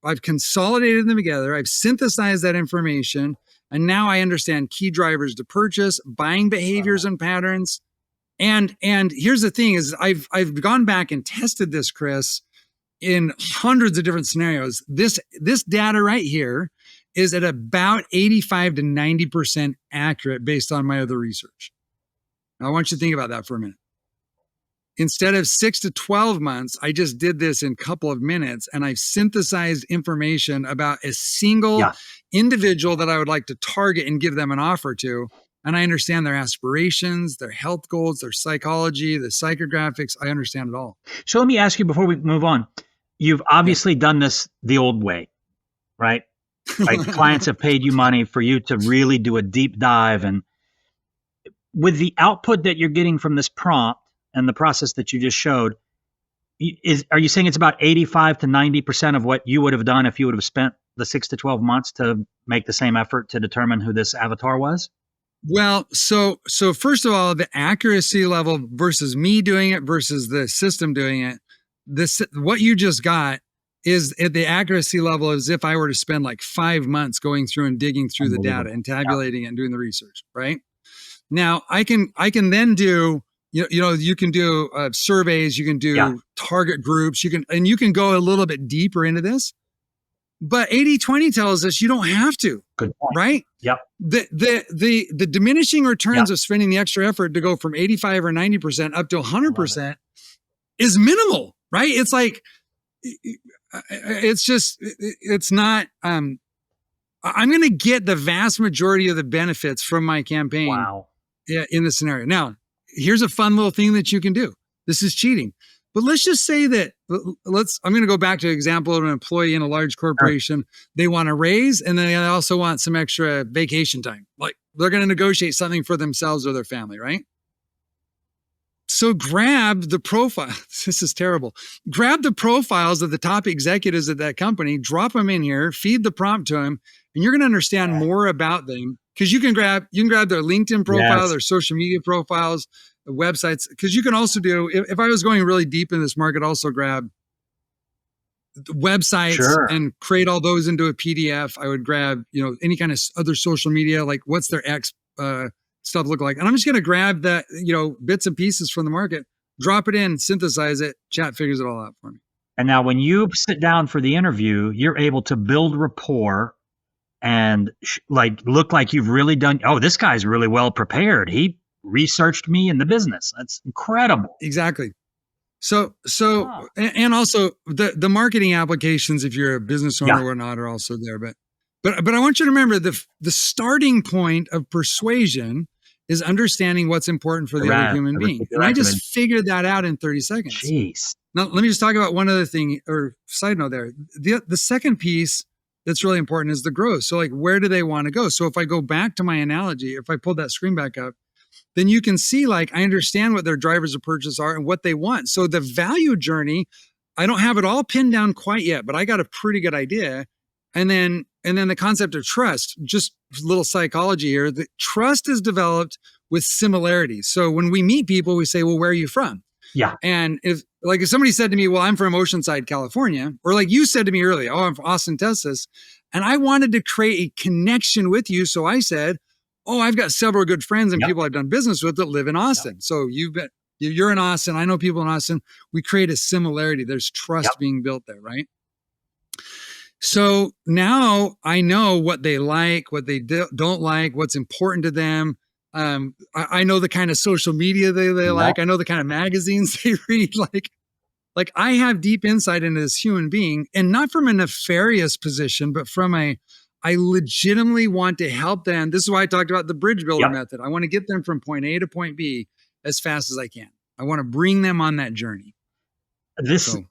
I've consolidated them together. I've synthesized that information. And now I understand key drivers to purchase, buying behaviors and patterns. And here's the thing is I've gone back and tested this, Chris, in hundreds of different scenarios. This data right here is at about 85 to 90% accurate based on my other research. Now, I want you to think about that for a minute. Instead of 6 to 12 months, I just did this in a couple of minutes, and I've synthesized information about a single individual that I would like to target and give them an offer to. and I understand their aspirations, their health goals, their psychology, the psychographics. I understand it all. So let me ask you before we move on. You've obviously done this the old way, right? Like clients have paid you money for you to really do a deep dive. And with the output that you're getting from this prompt and the process that you just showed, are you saying it's about 85 to 90% of what you would have done if you would have spent the 6 to 12 months to make the same effort to determine who this avatar was? Well, so first of all, the accuracy level versus me doing it versus the system doing it, what you just got is at the accuracy level as if I were to spend like 5 months going through and digging through the data and tabulating it and doing the research, right? Now I can then do, you can do surveys, you can do target groups, you can go a little bit deeper into this. But 80-20 tells us you don't have to. Good point. Right? Yep. The diminishing returns of spending the extra effort to go from 85 or 90% up to 100% is minimal, right? It's like, it's not, I'm going to get the vast majority of the benefits from my campaign in this scenario. Now, here's a fun little thing that you can do. This is cheating. But let's just say that I'm going to go back to the example of an employee in a large corporation. They want a raise and then they also want some extra vacation time. Like they're going to negotiate something for themselves or their family, right? So grab the profile. This is terrible. Grab the profiles of the top executives at that company, drop them in here, feed the prompt to them, and you're going to understand more about them because you can grab their LinkedIn profile, their social media profiles, websites, because you can also do, if I was going really deep in this market, also grab websites and create all those into a PDF. I would grab, any kind of other social media, like what's their stuff look like. And I'm just going to grab that, bits and pieces from the market, drop it in, synthesize it, chat figures it all out for me. And now when you sit down for the interview, you're able to build rapport and look like you've really done, this guy's really well prepared. He researched me in the business. That's incredible. Exactly. So, and also the marketing applications, if you're a business owner or not, are also there. But I want you to remember the starting point of persuasion is understanding what's important for the other human being. And I just figured that out in 30 seconds. Jeez. Now, let me just talk about one other thing or side note there. The second piece that's really important is the growth. So like, where do they want to go? So if I go back to my analogy, if I pull that screen back up, then you can see, like, I understand what their drivers of purchase are and what they want. So the value journey, I don't have it all pinned down quite yet, but I got a pretty good idea. And then the concept of trust, just a little psychology here, the trust is developed with similarities. So when we meet people, we say, well, where are you from? Yeah. And if somebody said to me, well, I'm from Oceanside, California, or like you said to me earlier, I'm from Austin, Texas, and I wanted to create a connection with you. So I said, I've got several good friends and people I've done business with that live in Austin. So you're in Austin. I know people in Austin. We create a similarity. There's trust being built there, right? So now I know what they like, what they don't like, what's important to them. I know the kind of social media they like. I know the kind of magazines they read. Like I have deep insight into this human being, and not from a nefarious position, but from I legitimately want to help them. This is why I talked about the bridge builder method. I want to get them from point A to point B as fast as I can. I want to bring them on that journey. I'm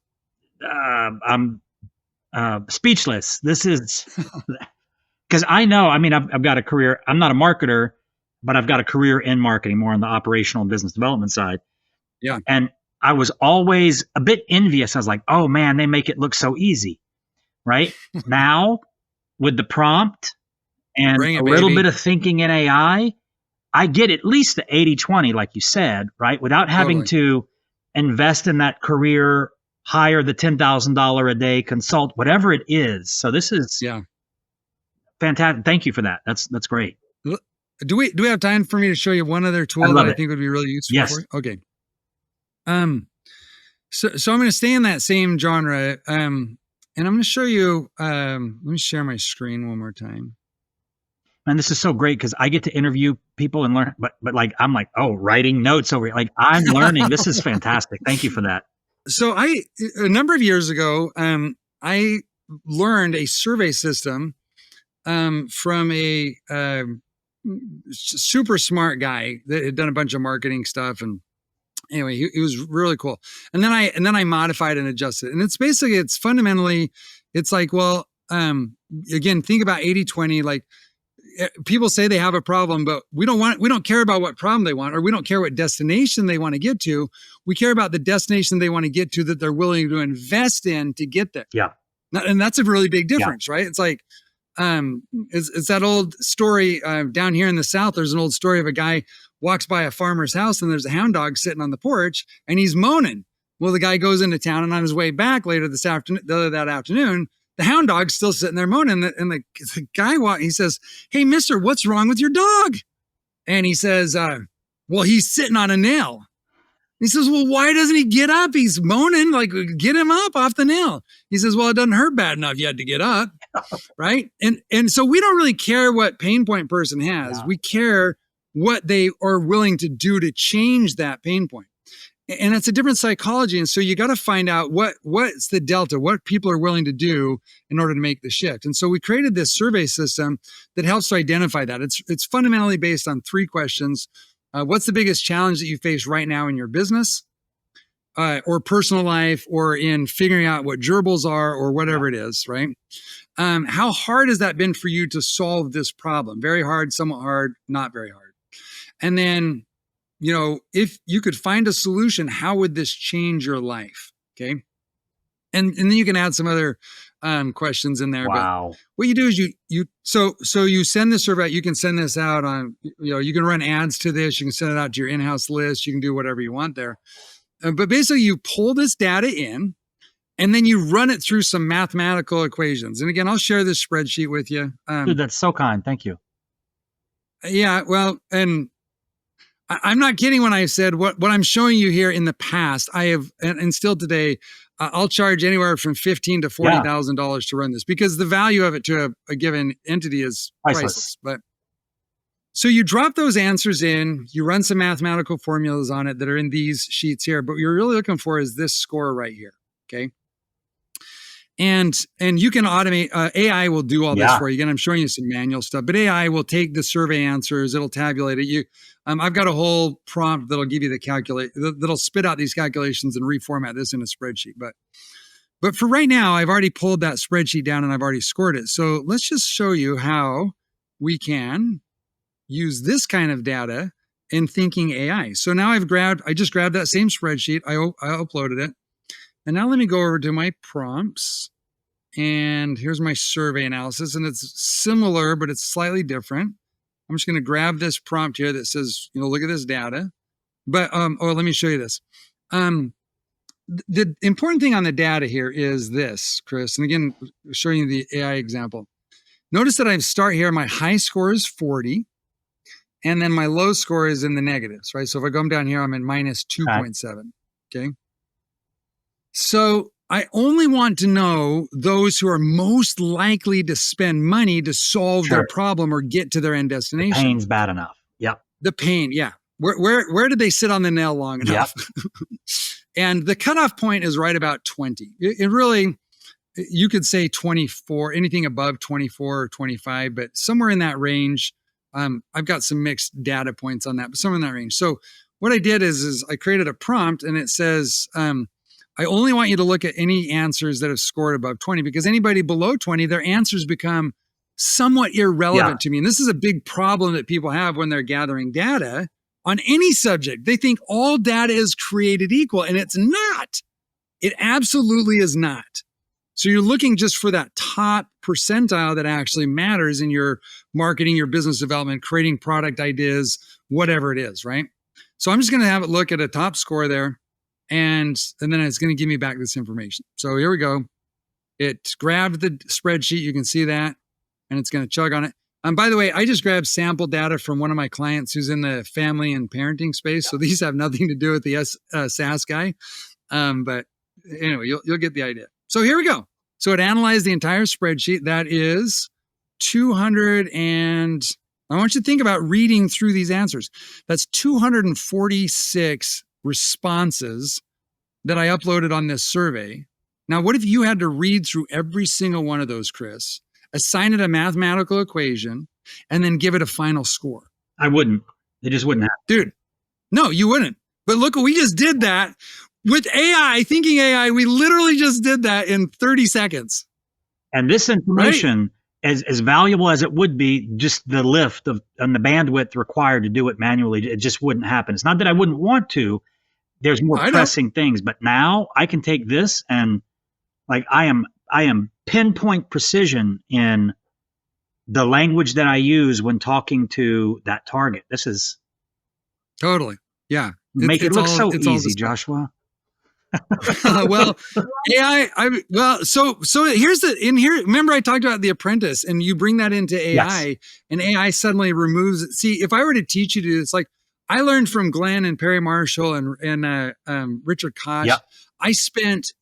speechless. This is because I know, I've got a career. I'm not a marketer, but I've got a career in marketing, more on the operational and business development side. Yeah. And I was always a bit envious. I was like, oh man, they make it look so easy. Right now, with the prompt and a little bit of thinking in AI, I get at least the 80-20, like you said, right? Without having to invest in that career, hire the $10,000 a day consult, whatever it is. So this is fantastic. Thank you for that. That's great. Do we have time for me to show you one other tool that I think would be really useful for you? Okay. So I'm going to stay in that same genre. And I'm going to show you, let me share my screen one more time. And this is so great because I get to interview people and learn, but I'm like, writing notes over here. Like I'm learning. This is fantastic. Thank you for that. So a number of years ago, I learned a survey system from a super smart guy that had done a bunch of marketing stuff. And anyway, he was really cool. And then I modified and adjusted. And it's fundamentally, it's like, well, again, think about 80-20, like people say they have a problem, but we don't care about what problem they want, or we don't care what destination they want to get to. We care about the destination they want to get to that they're willing to invest in to get there. Yeah. And that's a really big difference, right? It's like, it's that old story down here in the South. There's an old story of a guy walks by a farmer's house and there's a hound dog sitting on the porch and he's moaning. Well, the guy goes into town, and on his way back later that afternoon, the hound dog's still sitting there moaning. And the guy, he says, "Hey, mister, what's wrong with your dog?" And he says, "Well, he's sitting on a nail." He says, "Well, why doesn't he get up? He's moaning, like, get him up off the nail." He says, "Well, it doesn't hurt bad enough yet to get up." Right. And so we don't really care what pain point person has. Yeah. We care what they are willing to do to change that pain point. And it's a different psychology. And so you got to find out what's the delta, what people are willing to do in order to make the shift. And so we created this survey system that helps to identify that. It's fundamentally based on 3 questions. What's the biggest challenge that you face right now in your business, or personal life, or in figuring out what gerbils are, or whatever it is, right? How hard has that been for you to solve this problem? Very hard, somewhat hard, not very hard. And then, if you could find a solution, how would this change your life? Okay. And then you can add some other questions in there. Wow. But what you do is so you send this survey out. You can send this out on, you can run ads to this. You can send it out to your in-house list. You can do whatever you want there. But basically you pull this data in, and then you run it through some mathematical equations. And again, I'll share this spreadsheet with you. Dude, that's so kind. Thank you. Yeah. Well, and I'm not kidding when I said what I'm showing you here in the past, I have, and still today, I'll charge anywhere from $15,000 to $40,000 to run this, because the value of it to a given entity is priceless. But so you drop those answers in, you run some mathematical formulas on it that are in these sheets here, but what you're really looking for is this score right here. Okay. And you can automate, AI will do all this for you. Again, I'm showing you some manual stuff, but AI will take the survey answers, it'll tabulate it. I've got a whole prompt that'll give you that'll spit out these calculations and reformat this in a spreadsheet. But for right now, I've already pulled that spreadsheet down and I've already scored it. So let's just show you how we can use this kind of data in thinking AI. So now I just grabbed that same spreadsheet, I uploaded it. And now let me go over to my prompts, and here's my survey analysis, and it's similar, but it's slightly different. I'm just going to grab this prompt here that says, look at this data. But, let me show you this. The important thing on the data here is this, Chris, and again, showing you the AI example. Notice that I start here, my high score is 40, and then my low score is in the negatives, right? So if I come down here, I'm at minus 2.7, okay? So I only want to know those who are most likely to spend money to solve their problem or get to their end destination. The pain's bad enough. Yep. The pain, yeah. Where did they sit on the nail long enough? Yep. And the cutoff point is right about 20. It really, you could say 24, anything above 24 or 25, but somewhere in that range. I've got some mixed data points on that, but somewhere in that range. So what I did is I created a prompt, and it says, I only want you to look at any answers that have scored above 20, because anybody below 20, their answers become somewhat irrelevant to me. And this is a big problem that people have when they're gathering data on any subject. They think all data is created equal, and it's not. It absolutely is not. So you're looking just for that top percentile that actually matters in your marketing, your business development, creating product ideas, whatever it is, right? So I'm just going to have it look at a top score there. And then it's going to give me back this information. So here we go. It grabbed the spreadsheet. You can see that. And it's going to chug on it. By the way, I just grabbed sample data from one of my clients who's in the family and parenting space. So these have nothing to do with the SaaS guy. But anyway, you'll get the idea. So here we go. So it analyzed the entire spreadsheet. That is 200 and I want you to think about reading through these answers. That's 246 responses that I uploaded on this survey. Now, what if you had to read through every single one of those, Chris, assign it a mathematical equation, and then give it a final score. I wouldn't. It just wouldn't happen. Dude, no, you wouldn't. But look, we just did that with AI, thinking AI. We literally just did that in 30 seconds. And this information, as valuable as it would be, just the lift and the bandwidth required to do it manually, it just wouldn't happen. It's not that I wouldn't want to. There's more pressing things. But now I can take this and like I am pinpoint precision in the language that I use when talking to that target. This is totally, yeah. Make it look so easy, Joshua. Well, AI. So here's remember I talked about The Apprentice, and you bring that into AI, and AI suddenly removes it. See, if I were to teach you to do this, like I learned from Glenn and Perry Marshall and Richard Koch. Yep. I spent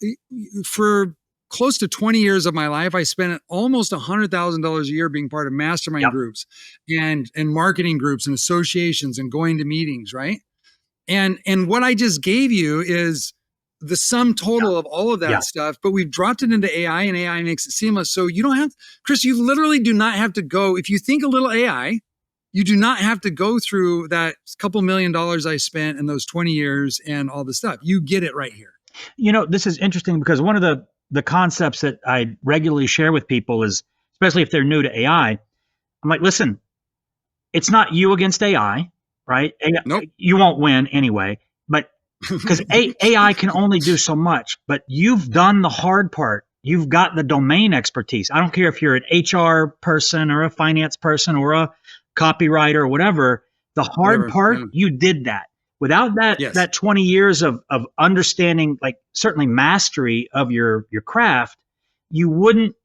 for close to 20 years of my life, I spent almost $100,000 a year being part of mastermind groups and marketing groups and associations and going to meetings, right? And what I just gave you is the sum total of all of that stuff, but we've dropped it into AI, and AI makes it seamless. So you don't have, Chris, you literally do not have to go, if you think a little AI, you do not have to go through that couple $1 million I spent in those 20 years and all the stuff. You get it right here. You know, this is interesting because one of the concepts that I regularly share with people is, especially if they're new to AI, I'm like, listen, it's not you against AI, right? Nope. You won't win anyway, but because AI can only do so much, but you've done the hard part. You've got the domain expertise. I don't care if you're an HR person or a finance person or a copywriter or whatever. The hard part, you did that. Without that, that 20 years of understanding, like certainly mastery of your craft, you wouldn't,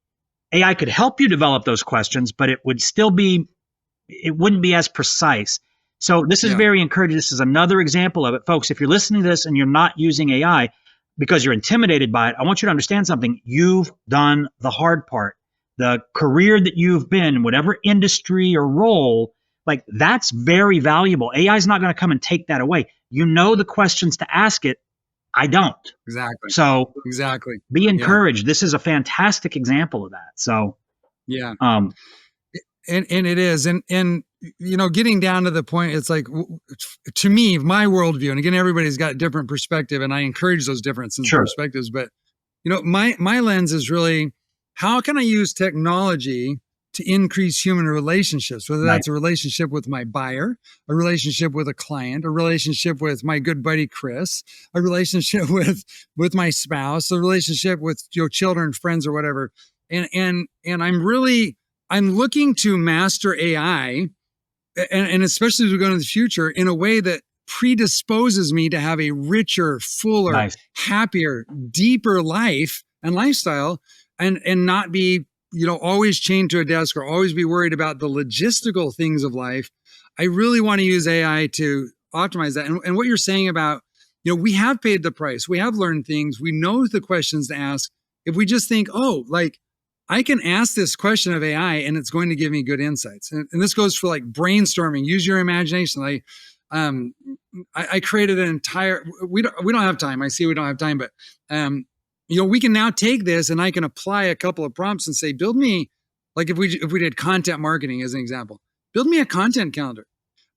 AI could help you develop those questions, but it wouldn't be as precise. So this is very encouraging. This is another example of it. Folks, if you're listening to this and you're not using AI because you're intimidated by it, I want you to understand something. You've done the hard part. The career that you've been in, whatever industry or role, like that's very valuable. AI is not going to come and take that away. You know the questions to ask it. I don't. Exactly. So be encouraged. This is a fantastic example of that. So and it is, and you know, getting down to the point, it's like, to me, my worldview, and again, everybody's got a different perspective, and I encourage those differences in perspectives. But you know, my lens is really, how can I use technology to increase human relationships, whether that's a relationship with my buyer, a relationship with a client, a relationship with my good buddy Chris, a relationship with my spouse, a relationship with children, friends, or whatever. And I'm looking to master AI, and especially as we go into the future, in a way that predisposes me to have a richer, fuller, happier, deeper life and lifestyle, and not be always chained to a desk or always be worried about the logistical things of life. I really want to use AI to optimize that. And what you're saying about, we have paid the price. We have learned things. We know the questions to ask. If we just think, I can ask this question of AI and it's going to give me good insights. And this goes for like brainstorming, use your imagination. I created an entire, we don't have time. I see we don't have time, but, we can now take this and I can apply a couple of prompts and say, build me, like if we did content marketing as an example, build me a content calendar.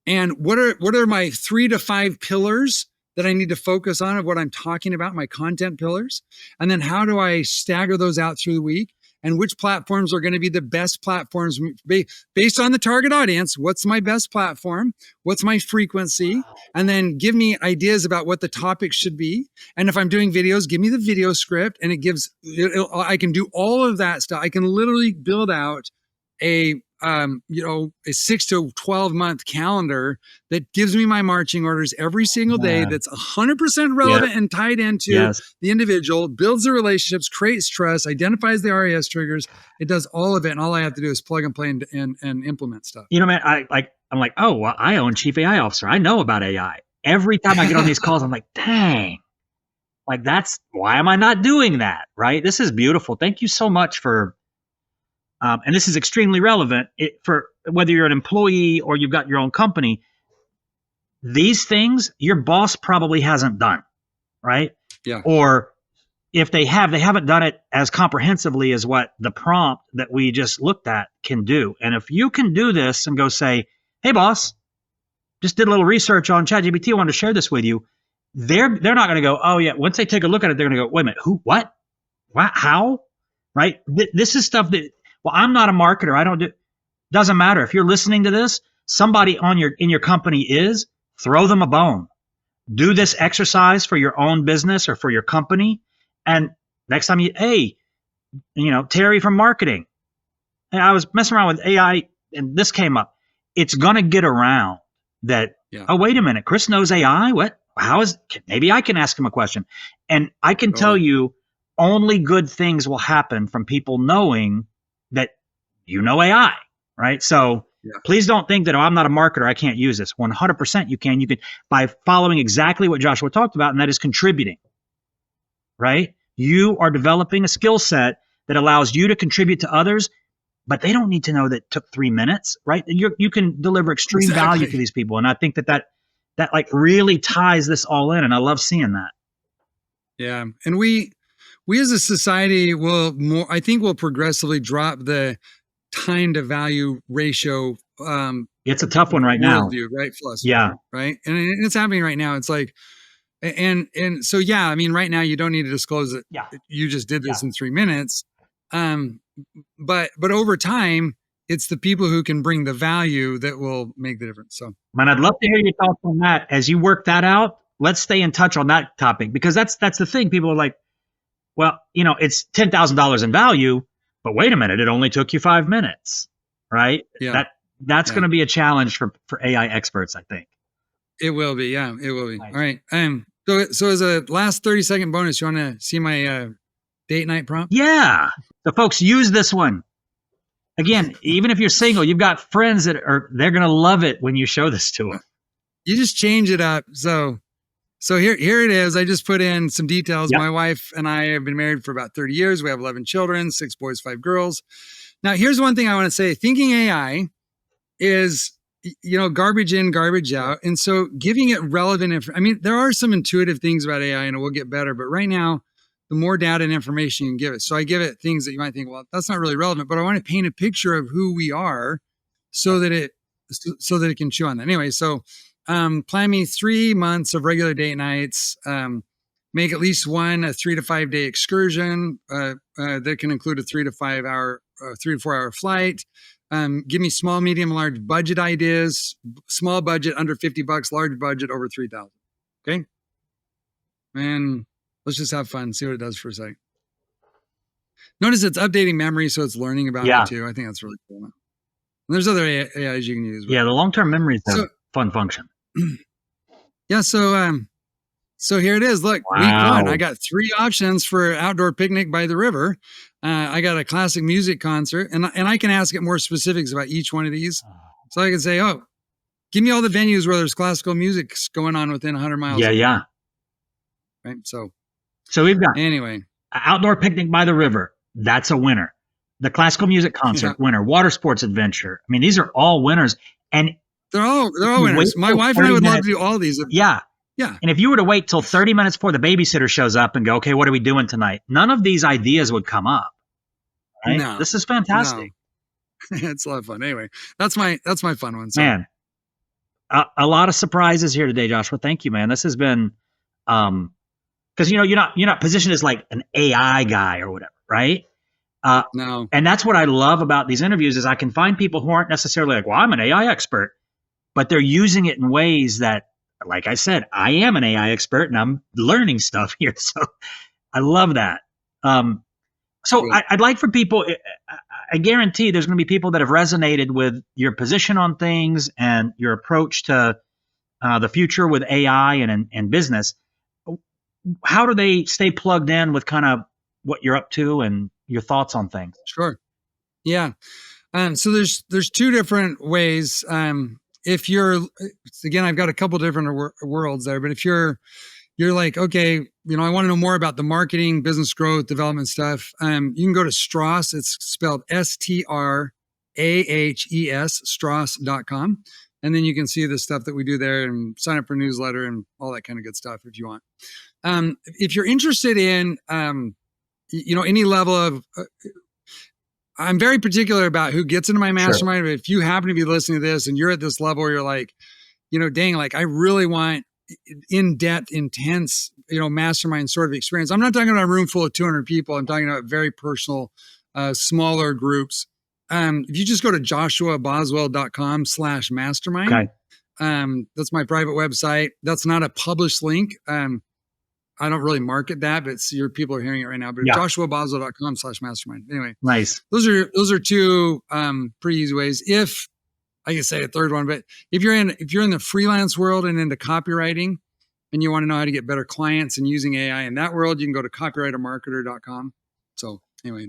And what are my 3 to 5 pillars that I need to focus on of what I'm talking about, my content pillars? And then how do I stagger those out through the week? And which platforms are going to be the best platforms based on the target audience? What's my best platform? What's my frequency? And then give me ideas about what the topic should be. And if I'm doing videos, give me the video script. And I can do all of that stuff. I can literally build out a 6 to 12 month calendar that gives me my marching orders every single day. That's 100% relevant and tied into the individual, builds the relationships, creates trust, identifies the RAS triggers. It does all of it. And all I have to do is plug and play and implement stuff. Man, I'm like, oh, well, I own Chief AI Officer. I know about AI. Every time I get on these calls, I'm like, dang, like why am I not doing that? Right? This is beautiful. Thank you so much for, and this is extremely relevant for whether you're an employee or you've got your own company. These things your boss probably hasn't done, right? Yeah. Or if they haven't done it as comprehensively as what the prompt that we just looked at can do. And if you can do this and go say, hey, boss, just did a little research on ChatGPT, I wanted to share this with you. They're not going to go, oh, yeah. Once they take a look at it, they're going to go, wait a minute, who, what, how, right? This is stuff that, well, I'm not a marketer. I don't do, doesn't matter. If you're listening to this, somebody in your company is, throw them a bone. Do this exercise for your own business or for your company. And next time hey, Terry from marketing, hey, I was messing around with AI and this came up. It's going to get around that. Yeah. Oh, wait a minute. Chris knows AI. What? Maybe I can ask him a question. And I can tell you only good things will happen from people knowing that AI, right? So please don't think that, I'm not a marketer, I can't use this. 100% you can. You can, by following exactly what Joshua talked about, and that is contributing, right? You are developing a skill set that allows you to contribute to others, but they don't need to know that it took 3 minutes, right? You can deliver extreme value to these people. And I think that like really ties this all in. And I love seeing that. Yeah. And we as a society I think we'll progressively drop the time to value ratio. It's a tough one right now. Right? Philosophy, yeah. Right. And it's happening right now. It's like, and so, yeah, I mean, right now you don't need to disclose that you just did this in 3 minutes. But over time, it's the people who can bring the value that will make the difference. So, man, I'd love to hear your thoughts on that. As you work that out, let's stay in touch on that topic, because that's the thing. People are like, well, it's $10,000 in value, but wait a minute, it only took you 5 minutes, right? Yeah. That's going to be a challenge for AI experts, I think. It will be. Yeah, it will be. Nice. All right. So as a last 30-second bonus, you want to see my date night prompt? Yeah. So folks, use this one. Again, even if you're single, you've got friends they're going to love it when you show this to them. You just change it up. So here it is. I just put in some details. Yep. My wife and I have been married for about 30 years. We have 11 children, 6 boys, 5 girls. Now, here's one thing I want to say. Thinking AI is, garbage in, garbage out. And so giving it relevant there are some intuitive things about AI and it will get better. But right now, the more data and information you can give it. So I give it things that you might think, well, that's not really relevant, but I want to paint a picture of who we are so that it can chew on that. Anyway, so plan me 3 months of regular date nights, make at least one a 3 to 5 day excursion that can include a 3 to 4 hour flight. Give me small, medium, large budget ideas. Small budget under $50, large budget over 3,000. Okay, and let's just have fun. See what it does for a second. Notice it's updating memory, so it's learning about me too. I think that's really cool. And there's other AIs you can use. Yeah, the long-term memory is a fun function. Yeah, so here it is. Look, week 1, I got 3 options for outdoor picnic by the river. I got a classic music concert, and I can ask it more specifics about each one of these. So I can say, give me all the venues where there's classical music going on within 100 miles. Yeah. Right. So we've got outdoor picnic by the river. That's a winner. The classical music concert, winner. Water sports adventure. I mean, these are all winners, and they're all winners. My wife and I would love to do all these. Yeah. And if you were to wait till 30 minutes before the babysitter shows up and go, okay, what are we doing tonight? None of these ideas would come up. Right? No, this is fantastic. No. It's a lot of fun. Anyway, that's my fun one. So. Man, a lot of surprises here today, Joshua. Thank you, man. This has been, because you're not positioned as like an AI guy or whatever, right? No. And that's what I love about these interviews is I can find people who aren't necessarily like, well, I'm an AI expert, but they're using it in ways that, like I said, I am an AI expert and I'm learning stuff here. So I love that. So I'd like for people, I guarantee there's going to be people that have resonated with your position on things and your approach to the future with AI and business. How do they stay plugged in with kind of what you're up to and your thoughts on things? Sure. Yeah. So there's 2 different ways. If you're, again, I've got a couple different worlds there, but if you're like, okay, I want to know more about the marketing, business growth, development stuff. You can go to Strauss. It's spelled STRAHES, Strauss.com. And then you can see the stuff that we do there and sign up for a newsletter and all that kind of good stuff if you want. if you're interested in, any level of, I'm very particular about who gets into my mastermind. Sure. If you happen to be listening to this and you're at this level where you're like, dang, like I really want in-depth, intense, mastermind sort of experience. I'm not talking about a room full of 200 people. I'm talking about very personal, smaller groups. If you just go to joshuaboswell.com/mastermind, okay. That's my private website. That's not a published link. I don't really market that, but people are hearing it right now. But joshuaboswell.com/mastermind. Anyway, nice. Those are two pretty easy ways. If I could say a third one, but if you're in the freelance world and into copywriting, and you want to know how to get better clients and using AI in that world, you can go to copywritermarketer.com. So anyway,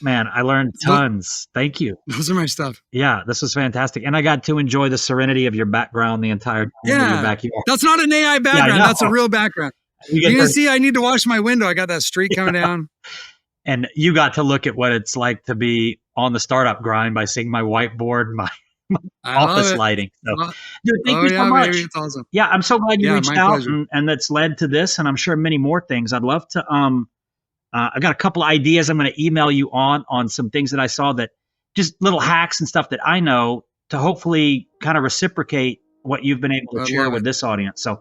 I learned tons. Thank you. Those are my stuff. Yeah, this was fantastic. And I got to enjoy the serenity of your background the entire time in your backyard. That's not an AI background. That's a real background. You can see I need to wash my window. I got that streak coming down. And you got to look at what it's like to be on the startup grind by seeing my whiteboard, my office lighting. So, dude, thank you so much. Baby, it's awesome. Yeah, I'm so glad you reached out and that's led to this. And I'm sure many more things. I'd love to, I got a couple of ideas I'm going to email you on some things that I saw, that just little hacks and stuff that I know, to hopefully kind of reciprocate what you've been able to share with this audience. So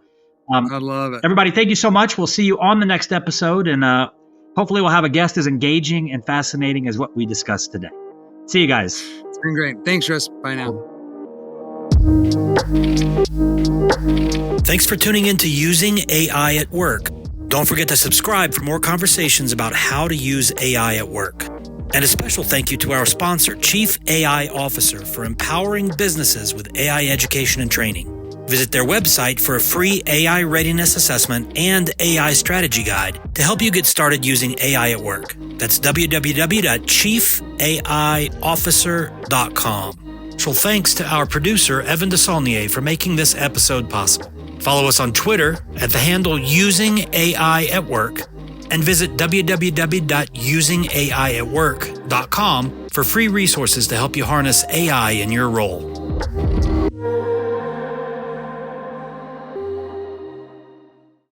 I love it. Everybody, thank you so much. We'll see you on the next episode, and hopefully we'll have a guest as engaging and fascinating as what we discussed today. See you guys. It's been great. Thanks, Chris. Bye now. Thanks for tuning in to Using AI at Work. Don't forget to subscribe for more conversations about how to use AI at work. And a special thank you to our sponsor, Chief AI Officer, for empowering businesses with AI education and training. Visit their website for a free AI readiness assessment and AI strategy guide to help you get started using AI at work. That's www.chiefaiofficer.com. Special thanks to our producer, Evan DeSaulnier, for making this episode possible. Follow us on Twitter at the handle Using AI at Work, and visit www.usingaiatwork.com for free resources to help you harness AI in your role.